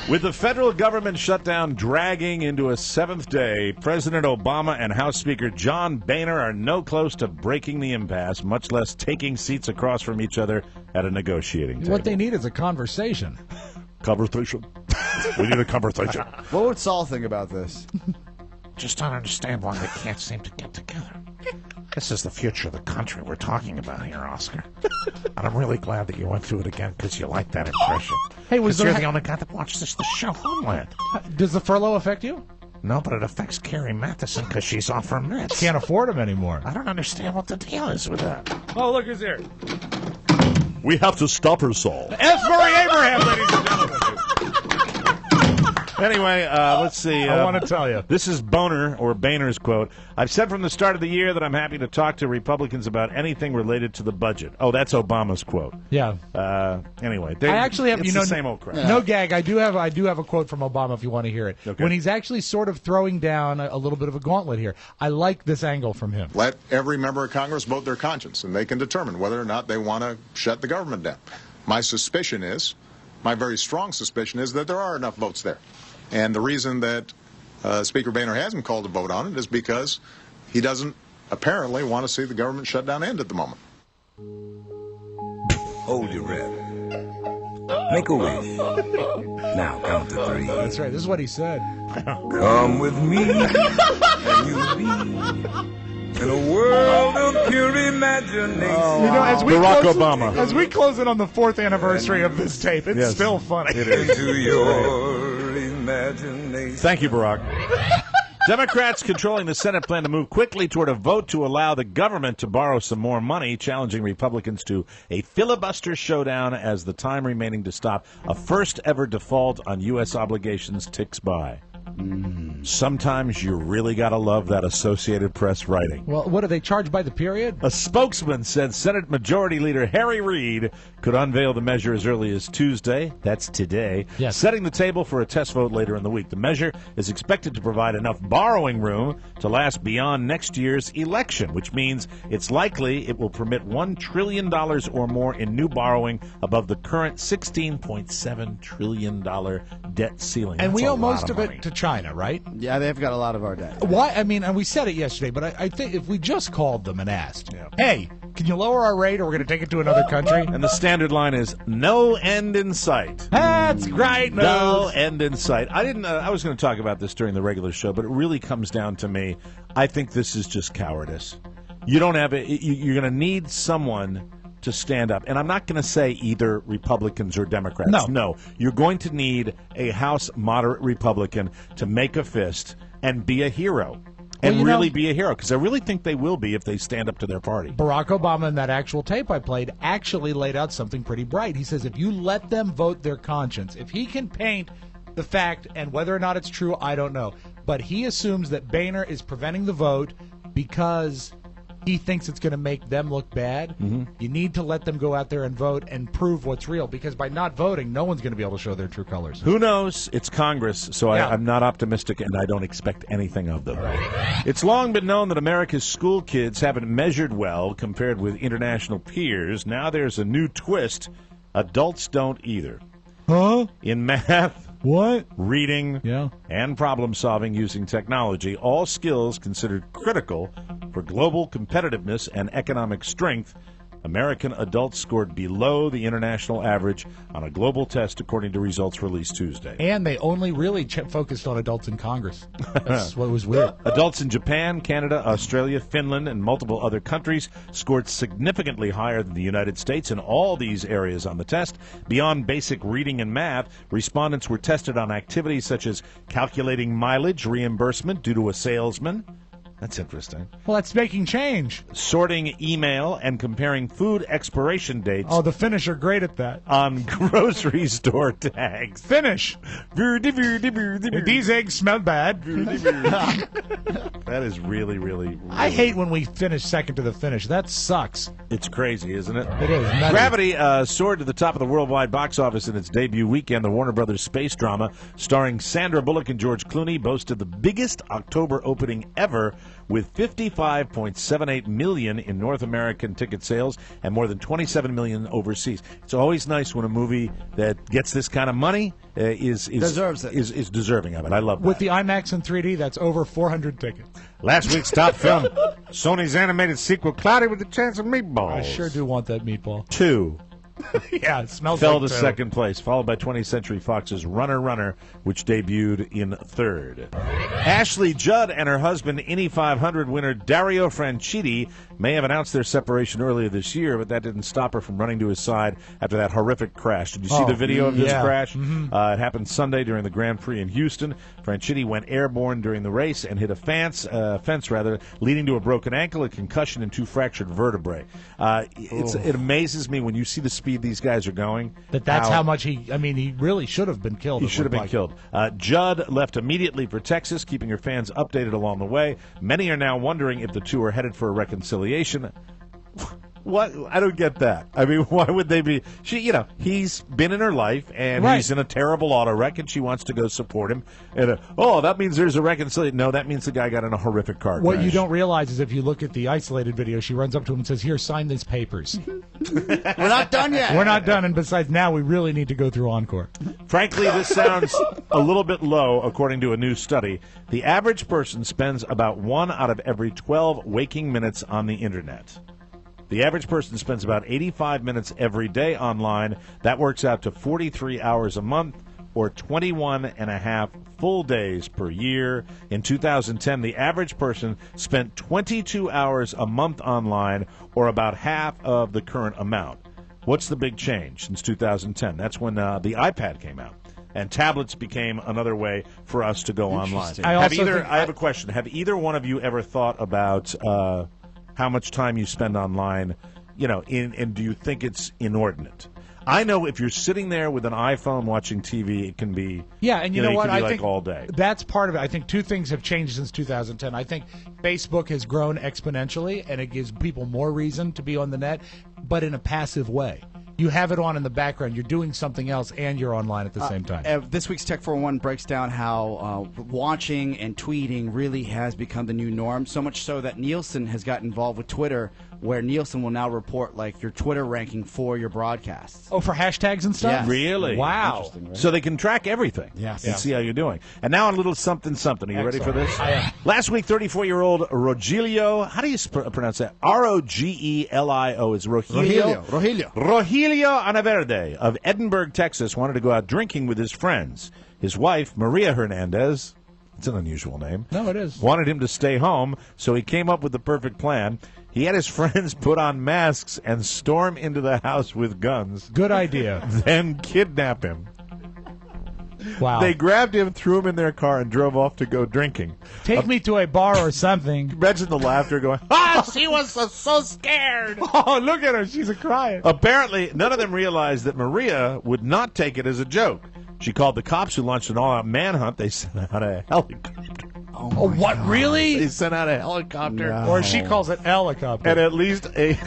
With the federal government shutdown dragging into a seventh day, President Obama and House Speaker John Boehner are no close to breaking the impasse, much less taking seats across from each other at a negotiating table. What they need is a conversation. Conversation. We need a conversation. What would Saul think about this? Just don't understand why they can't seem to get together. This is the future of the country we're talking about here, Oscar. And I'm really glad that you went through it again because you like that impression. Hey, was you're there the only guy that watches the show Homeland. Does the furlough affect you? No, but it affects Carrie Matheson because she's off her meds. Can't afford them anymore. I don't understand what the deal is with that. Oh, look who's here. We have to stop her, Saul. F. Murray Abraham, ladies and gentlemen. Anyway, let's see. I want to tell you. This is Boehner's quote. I've said from the start of the year that I'm happy to talk to Republicans about anything related to the budget. Oh, that's Obama's quote. Yeah. Anyway, I actually have, it's the same old crap. No gag. I do have a quote from Obama if you want to hear it. Okay. When he's actually sort of throwing down a little bit of a gauntlet here. I like this angle from him. Let every member of Congress vote their conscience, and they can determine whether or not they want to shut the government down. My very strong suspicion is that there are enough votes there. And the reason that Speaker Boehner hasn't called a vote on it is because he doesn't apparently want to see the government shutdown end at the moment. Hold your breath. Make a wish. Now count to 3. That's right. This is what he said. Come with me, and you'll be in a world of pure imagination. As we Barack close, Obama. As we close in on the 4th anniversary of this tape, it's still funny. It is. To your imagination. Thank you, Barack. Democrats controlling the Senate plan to move quickly toward a vote to allow the government to borrow some more money, challenging Republicans to a filibuster showdown as the time remaining to stop a first-ever default on U.S. obligations ticks by. Sometimes you really got to love that Associated Press writing. Well, what, are they charged by the period? A spokesman said Senate Majority Leader Harry Reid could unveil the measure as early as Tuesday, that's today, setting the table for a test vote later in the week. The measure is expected to provide enough borrowing room to last beyond next year's election, which means it's likely it will permit $1 trillion or more in new borrowing above the current $16.7 trillion debt ceiling. And That's we a owe most lot of money. it to to China, right? Yeah, they've got a lot of our data. Why? I mean, and we said it yesterday, but I think if we just called them and asked, hey, can you lower our rate or we're going to take it to another country? And the standard line is no end in sight. That's great news. No end in sight. I was going to talk about this during the regular show, but it really comes down to me. I think this is just cowardice. You don't have it. You're going to need someone to stand up. And I'm not going to say either Republicans or Democrats. No. You're going to need a House moderate Republican to make a fist and be a hero. And really be a hero, because I really think they will be if they stand up to their party. Barack Obama, in that actual tape I played, actually laid out something pretty bright. He says if you let them vote their conscience, if he can paint the fact, and whether or not it's true, I don't know, but he assumes that Boehner is preventing the vote because he thinks it's going to make them look bad. You need to let them go out there and vote and prove what's real, because by not voting, no one's going to be able to show their true colors. Who knows? It's Congress, so I'm not optimistic, and I don't expect anything of them. It's long been known that America's school kids haven't measured well compared with international peers. Now there's a new twist. Adults don't either. Huh? In math, what? Reading, and problem solving using technology, all skills considered critical for global competitiveness and economic strength, American adults scored below the international average on a global test, according to results released Tuesday. And they only really focused on adults in Congress. That's what was weird. Adults in Japan, Canada, Australia, Finland, and multiple other countries scored significantly higher than the United States in all these areas on the test. Beyond basic reading and math, respondents were tested on activities such as calculating mileage reimbursement due to a salesman. That's interesting. Well, that's making change. Sorting email and comparing food expiration dates. Oh, the Finnish are great at that. On grocery store tags. Finnish. These eggs smell bad. That is really, really. I hate when we finish second to the Finnish. That sucks. It's crazy, isn't it? It is. Gravity soared to the top of the worldwide box office in its debut weekend. The Warner Brothers space drama starring Sandra Bullock and George Clooney boasted the biggest October opening ever, with 55.78 million in North American ticket sales and more than 27 million overseas. It's always nice when a movie that gets this kind of money is deserving of it. I love that. With the IMAX and 3D, that's over 400 tickets. Last week's top film, Sony's animated sequel Cloudy with a Chance of Meatballs. I sure do want that meatball. 2. Yeah, it smells fell like to second place, followed by 20th Century Fox's Runner, Runner, which debuted in third. Ashley Judd and her husband, Indy 500 winner Dario Franchitti, may have announced their separation earlier this year, but that didn't stop her from running to his side after that horrific crash. Did you see the video of this crash? It happened Sunday during the Grand Prix in Houston. Franchitti went airborne during the race and hit a fence, leading to a broken ankle, a concussion, and 2 fractured vertebrae. It amazes me when you see the speed these guys are going. That's how much he really should have been killed. He should have been killed. Judd left immediately for Texas, keeping her fans updated along the way. Many are now wondering if the two are headed for a reconciliation. What? I don't get that. I mean, why would they be? He's been in her life, and he's in a terrible auto wreck, and she wants to go support him. And that means there's a reconciliation. No, that means the guy got in a horrific car crash. What you don't realize is if you look at the isolated video, she runs up to him and says, "Here, sign these papers." We're not done yet. We're not done, and besides, now we really need to go through Encore. Frankly, this sounds a little bit low, according to a new study. The average person spends about 1 out of every 12 waking minutes on the Internet. The average person spends about 85 minutes every day online. That works out to 43 hours a month, or 21 and a half full days per year. In 2010, the average person spent 22 hours a month online, or about half of the current amount. What's the big change since 2010? That's when the iPad came out, and tablets became another way for us to go online. I have a question. Have either one of you ever thought about how much time you spend online, and do you think it's inordinate? I know if you're sitting there with an iPhone watching TV, it can be and you know what? I think all day. That's part of it. I think 2 things have changed since 2010. I think Facebook has grown exponentially, and it gives people more reason to be on the net, but in a passive way. You have it on in the background. You're doing something else, and you're online at the same time. This week's Tech 401 breaks down how watching and tweeting really has become the new norm, so much so that Nielsen has got involved with Twitter where Nielsen will now report like your Twitter ranking for your broadcasts. Oh, for hashtags and stuff? Yes. Really? Wow. Interesting, right? So they can track everything. Yes. And see how you're doing. And now a little something. Are you ready for this? I am. Last week, 34-year-old Rogelio, how do you pronounce that? Rogelio is Rogelio. Rogelio Anaverde of Edinburgh, Texas, wanted to go out drinking with his friends. His wife, Maria Hernandez, it's an unusual name. No, it is. Wanted him to stay home, so he came up with the perfect plan. He had his friends put on masks and storm into the house with guns. Good idea. Then kidnap him. Wow. They grabbed him, threw him in their car, and drove off to go drinking. Take me to a bar or something. Imagine the laughter going, She was so scared. Oh, look at her. She's crying. Apparently, none of them realized that Maria would not take it as a joke. She called the cops, who launched an all-out manhunt. They sent out a helicopter. Oh, what? They Really? sent out a helicopter. No. Or she calls it helicopter. And at least a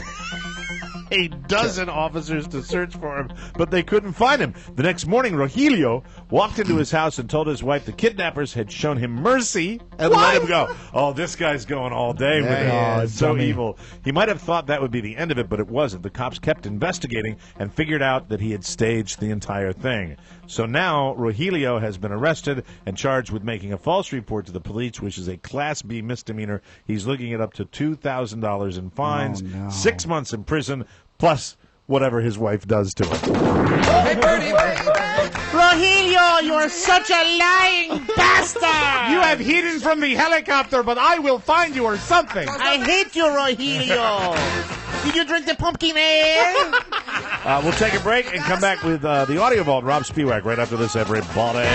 dozen officers to search for him, but they couldn't find him. The next morning, Rogelio walked into his house and told his wife the kidnappers had shown him mercy and let him go. Oh, this guy's going all day with it. Yeah, Oh, it's so dummy. evil. He might have thought that would be the end of it, but it wasn't. The cops kept investigating and figured out that he had staged the entire thing. So now Rogelio has been arrested and charged with making a false report to the police, which is a Class B misdemeanor. He's looking at up to $2,000 in fines, 6 months in prison, plus whatever his wife does to him. Rogelio, you are such a lying bastard. You have hidden from the helicopter, but I will find you or something. I hate you, Rogelio. Did you drink the pumpkin ale? We'll take a break and come back with the Audio Vault. Rob Spiewak right after this, everybody.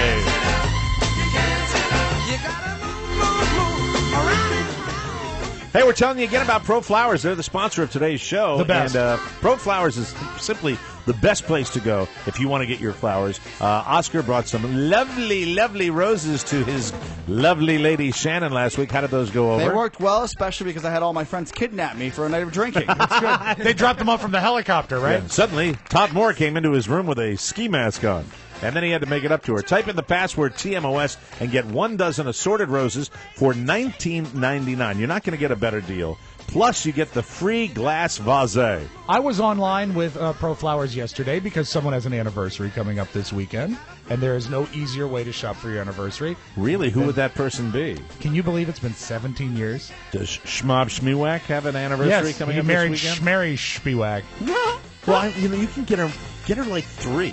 Hey, we're telling you again about Pro Flowers. They're the sponsor of today's show. The best. And Pro Flowers is simply the best place to go if you want to get your flowers. Oscar brought some lovely, lovely roses to his lovely lady Shannon last week. How did those go over? They worked well, especially because I had all my friends kidnap me for a night of drinking. That's good. They dropped them off from the helicopter, right? Yeah. Suddenly, Todd Moore came into his room with a ski mask on. And then he had to make it up to her. Type in the password TMOS and get 1 dozen assorted roses for $19.99. You're not going to get a better deal. Plus, you get the free glass vase. I was online with Pro Flowers yesterday because someone has an anniversary coming up this weekend, and there is no easier way to shop for your anniversary. Really? Who would that person be? Can you believe it's been 17 years? Does Schmob Schmiwak have an anniversary coming up this weekend? Mary Spiewak. Well, you can get her like 3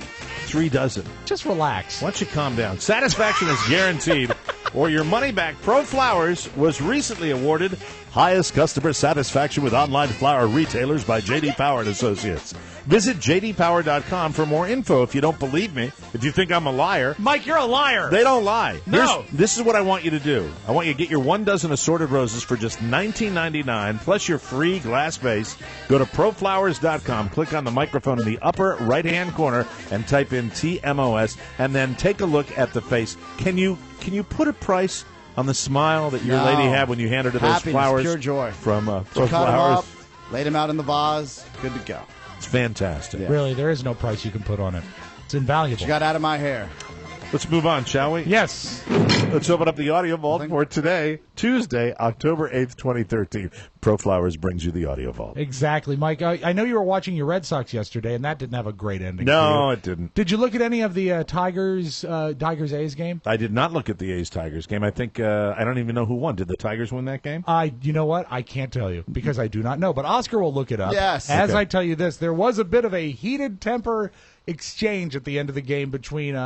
dozen. Just relax. Why don't you calm down? Satisfaction is guaranteed, or your money back. Pro Flowers was recently awarded highest customer satisfaction with online flower retailers by J.D. Power and Associates. Visit jdpower.com for more info if you don't believe me. If you think I'm a liar. Mike, you're a liar. They don't lie. No. This is what I want you to do. I want you to get your 1 dozen assorted roses for just $19.99 plus your free glass vase. Go to proflowers.com, click on the microphone in the upper right-hand corner, and type in TMOS, and then take a look at the face. Can you put a price on the smile that your lady had when you handed her those Happiness, flowers? pure joy. From Pro Cut 'em Flowers. up, laid them out in the vase, good to go. It's fantastic. Yeah. Really, there is no price you can put on it. It's invaluable. She got out of my hair. Let's move on, shall we? Yes. Let's open up the Audio Vault for today, Tuesday, October 8th, 2013. Pro Flowers brings you the Audio Vault. Exactly, Mike. I know you were watching your Red Sox yesterday, and that didn't have a great ending. No, it didn't. Did you look at any of the Tigers-A's game? I did not look at the A's-Tigers game. I think I don't even know who won. Did the Tigers win that game? You know what? I can't tell you because I do not know. But Oscar will look it up. Yes. As Okay. I tell you this, there was a bit of a heated temper exchange at the end of the game between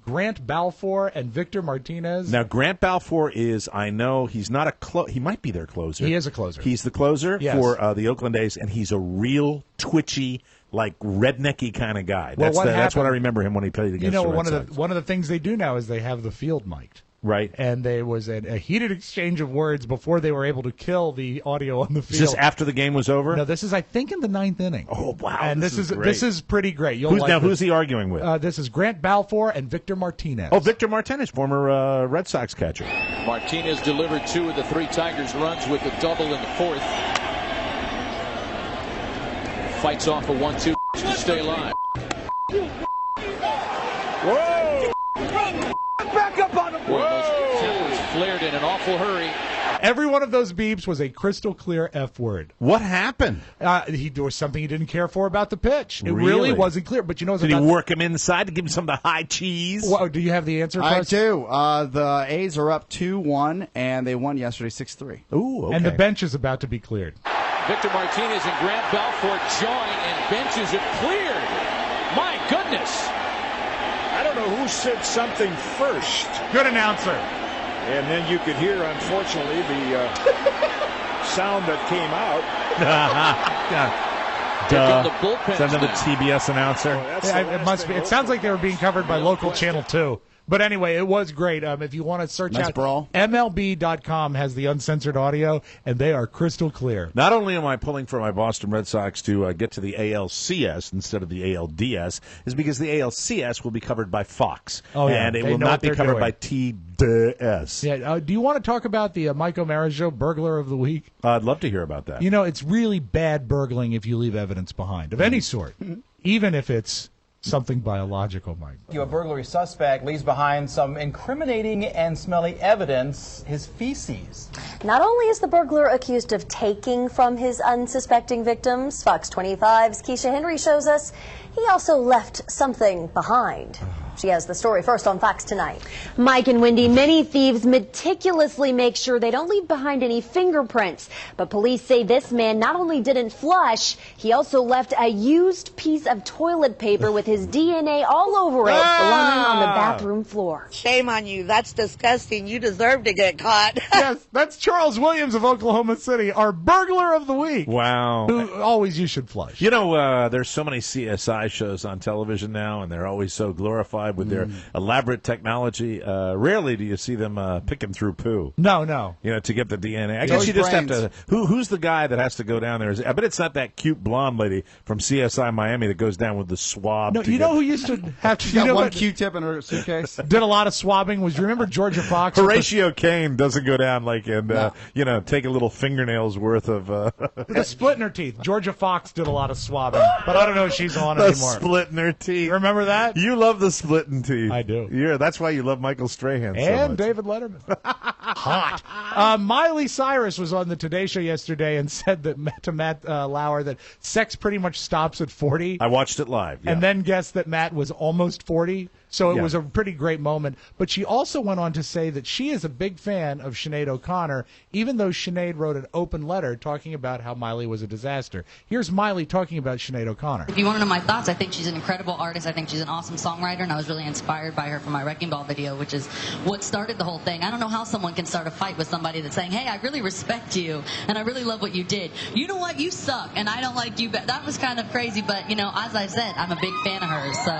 Grant Balfour and Victor Martinez. Now, Grant Balfour is, I know, he's not he might be their closer. He is a closer. He's the closer Yes. for the Oakland A's, and he's a real twitchy, like rednecky kind of guy. Well, That's what I happened- remember him when he played against the Red Sox. one of the things they do now is they have the field mic'd. Right. And there was a heated exchange of words before they were able to kill the audio on the field. Just after the game was over? No, this is, I think, in the 9th inning. Oh, wow. And this is pretty great. You'll like Who's he arguing with? this is Grant Balfour and Victor Martinez. Oh, Victor Martinez, former Red Sox catcher. Martinez delivered 2 of the 3 Tigers runs with a double in the 4th. Fights off a 1-2 to stay alive. Whoa! Back up on him. Boy, those tempers flared in an awful hurry. Every one of those beeps was a crystal clear F word. What happened? There was something he didn't care for about the pitch. It Really? really wasn't clear. But you know, Did he work him inside to give him some of the high cheese? Well, do you have the answer? I do. The A's are up 2-1, and they won yesterday 6-3. Ooh, okay. And the bench is about to be cleared. Victor Martinez and Grant Belfort join, and benches have cleared. My goodness. I don't know who said something first. Good announcer. And then you could hear, unfortunately, the sound that came out. Send to the TBS announcer. It must be. It sounds like they were being covered by local Channel 2. But anyway, it was great. If you want to search nice out, brawl. MLB.com has the uncensored audio, and they are crystal clear. Not only am I pulling for my Boston Red Sox to get to the ALCS instead of the ALDS, is because the ALCS will be covered by Fox. Oh, yeah. And it They will know not what be they're covered doing. by TDS. Yeah. Do you want to talk about the Mike O'Mara show, Burglar of the Week? I'd love to hear about that. You know, it's really bad burgling if you leave evidence behind, of any sort, even if it's something biological, Mike. A burglary suspect leaves behind some incriminating and smelly evidence, his feces. Not only is the burglar accused of taking from his unsuspecting victims, Fox 25's Keisha Henry shows us he also left something behind. She has the story first on Fox Tonight. Mike and Wendy, many thieves meticulously make sure they don't leave behind any fingerprints. But police say this man not only didn't flush, he also left a used piece of toilet paper with his DNA all over it, lying on the bathroom floor. Shame on you. That's disgusting. You deserve to get caught. Yes, that's Charles Williams of Oklahoma City, our burglar of the week. Wow. Who always you should flush. You know, there's so many CSI shows on television now, and they're always so glorified with their elaborate technology. Rarely do you see them picking through poo. No. You know, to get the DNA. I It's guess you just brains. have to. Who's the guy that has to go down there? I bet it's not that cute blonde lady from CSI Miami that goes down with the swab. No, you know who used to have to. She's You got know one what Q-tip in her suitcase. did a lot of swabbing? Was you remember Georgia Fox? Horatio Kane doesn't go down like and you know, take a little fingernails worth of The split in her teeth. Georgia Fox did a lot of swabbing, but I don't know if she's on the anymore. split in her teeth. Remember that? You love the split in teeth. I do. Yeah, that's why you love Michael Strahan so And much. David Letterman. Hot. Miley Cyrus was on the Today Show yesterday and said that to Matt Lauer that sex pretty much stops at 40. I watched it live. Yeah. And then guessed that Matt was almost 40. So it Yeah. was a pretty great moment. But she also went on to say that she is a big fan of Sinead O'Connor, even though Sinead wrote an open letter talking about how Miley was a disaster. Here's Miley talking about Sinead O'Connor. If you want to know my thoughts, I think she's an incredible artist. I think she's an awesome songwriter, and I was really inspired by her for my Wrecking Ball video, which is what started the whole thing. I don't know how someone can start a fight with somebody that's saying, hey, I really respect you, and I really love what you did. You know what? You suck, and I don't like you. That was kind of crazy, but, you know, as I said, I'm a big fan of hers, so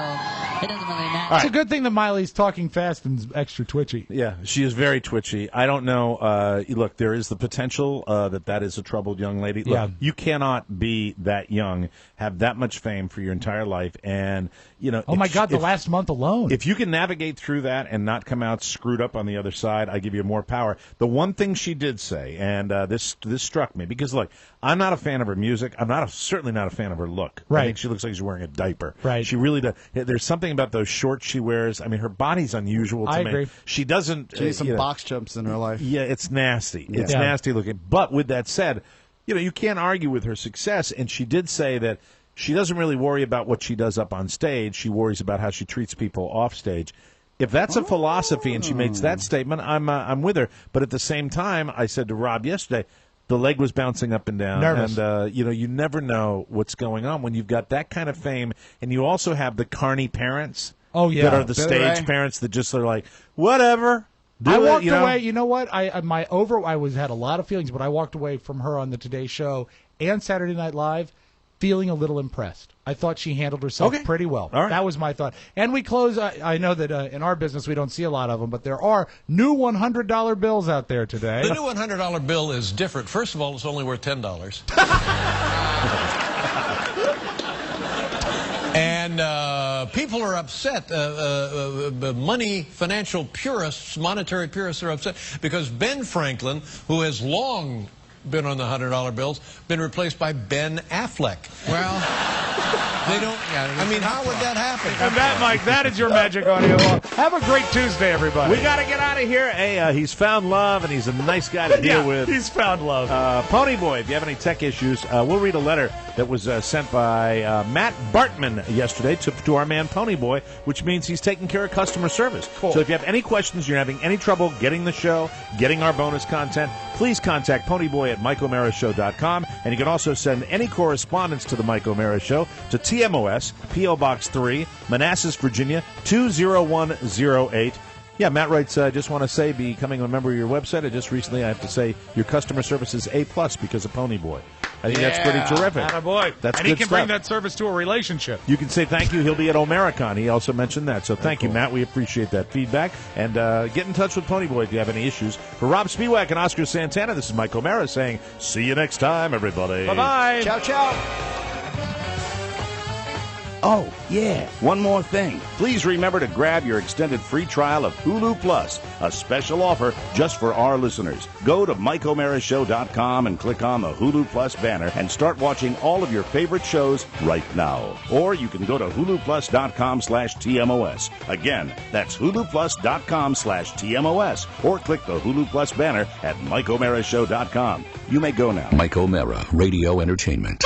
it doesn't really matter. It's a good thing that Miley's talking fast and extra twitchy. Yeah, she is very twitchy. I don't know. Look, there is the potential that is a troubled young lady. Look, Yeah. you cannot be that young, have that much fame for your entire life, and you know. Oh my God, the last month alone. If you can navigate through that and not come out screwed up on the other side, I give you more power. The one thing she did say, and this struck me because look, I'm not a fan of her music. I'm certainly not a fan of her look. Right. I think she looks like she's wearing a diaper. Right. She really does. There's something about those shorts she wears. I mean, her body's unusual to I me. agree. She doesn't. She needs some you know, box jumps in her life. Yeah, it's nasty. It's Yeah. nasty looking. But with that said, you know, you can't argue with her success. And she did say that she doesn't really worry about what she does up on stage. She worries about how she treats people off stage. If that's a philosophy and she makes that statement, I'm with her. But at the same time, I said to Rob yesterday, the leg was bouncing up and down. Nervous. And, you know, you never know what's going on when you've got that kind of fame. And you also have the carny parents. Oh, yeah. That are the Billy stage Ray. parents that just are like, whatever. Do I it, walked you know? away. You know what? I had a lot of feelings, but I walked away from her on the Today Show and Saturday Night Live feeling a little impressed. I thought she handled herself pretty well. All right. That was my thought. And we close. I know that in our business we don't see a lot of them, but there are new $100 bills out there today. The new $100 bill is different. First of all, it's only worth $10. And people are upset. Financial purists, monetary purists are upset because Ben Franklin, who has long been on the $100 bills, been replaced by Ben Affleck. Well, They don't. I mean, how would that happen? And that, Mike, that is your magic audio wall. Have a great Tuesday, everybody. We got to get out of here. Hey, he's found love, and he's a nice guy to deal with. He's found love. Ponyboy, if you have any tech issues, we'll read a letter that was sent by Matt Bartman yesterday to our man Ponyboy, which means he's taking care of customer service. Cool. So if you have any questions, you're having any trouble getting the show, getting our bonus content, please contact Ponyboy at MikeO'MaraShow.com, and you can also send any correspondence to the Mike O'Mara Show to TMOS, P.O. Box 3, Manassas, Virginia, 20108. Yeah, Matt writes, I just want to say, becoming a member of your website, I have to say, your customer service is A+ because of Ponyboy. I think that's pretty terrific. Attaboy. That's and good he can stuff. bring that service to a relationship. You can say thank you. He'll be at Omaricon. He also mentioned that. So thank you, Matt. We appreciate that feedback. And get in touch with Ponyboy if you have any issues. For Rob Spiewak and Oscar Santana, this is Mike O'Mara saying, see you next time, everybody. Bye-bye. Ciao, ciao. Oh, yeah, one more thing. Please remember to grab your extended free trial of Hulu Plus, a special offer just for our listeners. Go to MikeO'MaraShow.com and click on the Hulu Plus banner and start watching all of your favorite shows right now. Or you can go to HuluPlus.com/TMOS. Again, that's HuluPlus.com/TMOS. Or click the Hulu Plus banner at MikeO'MaraShow.com. You may go now. Mike O'Mara, Radio Entertainment.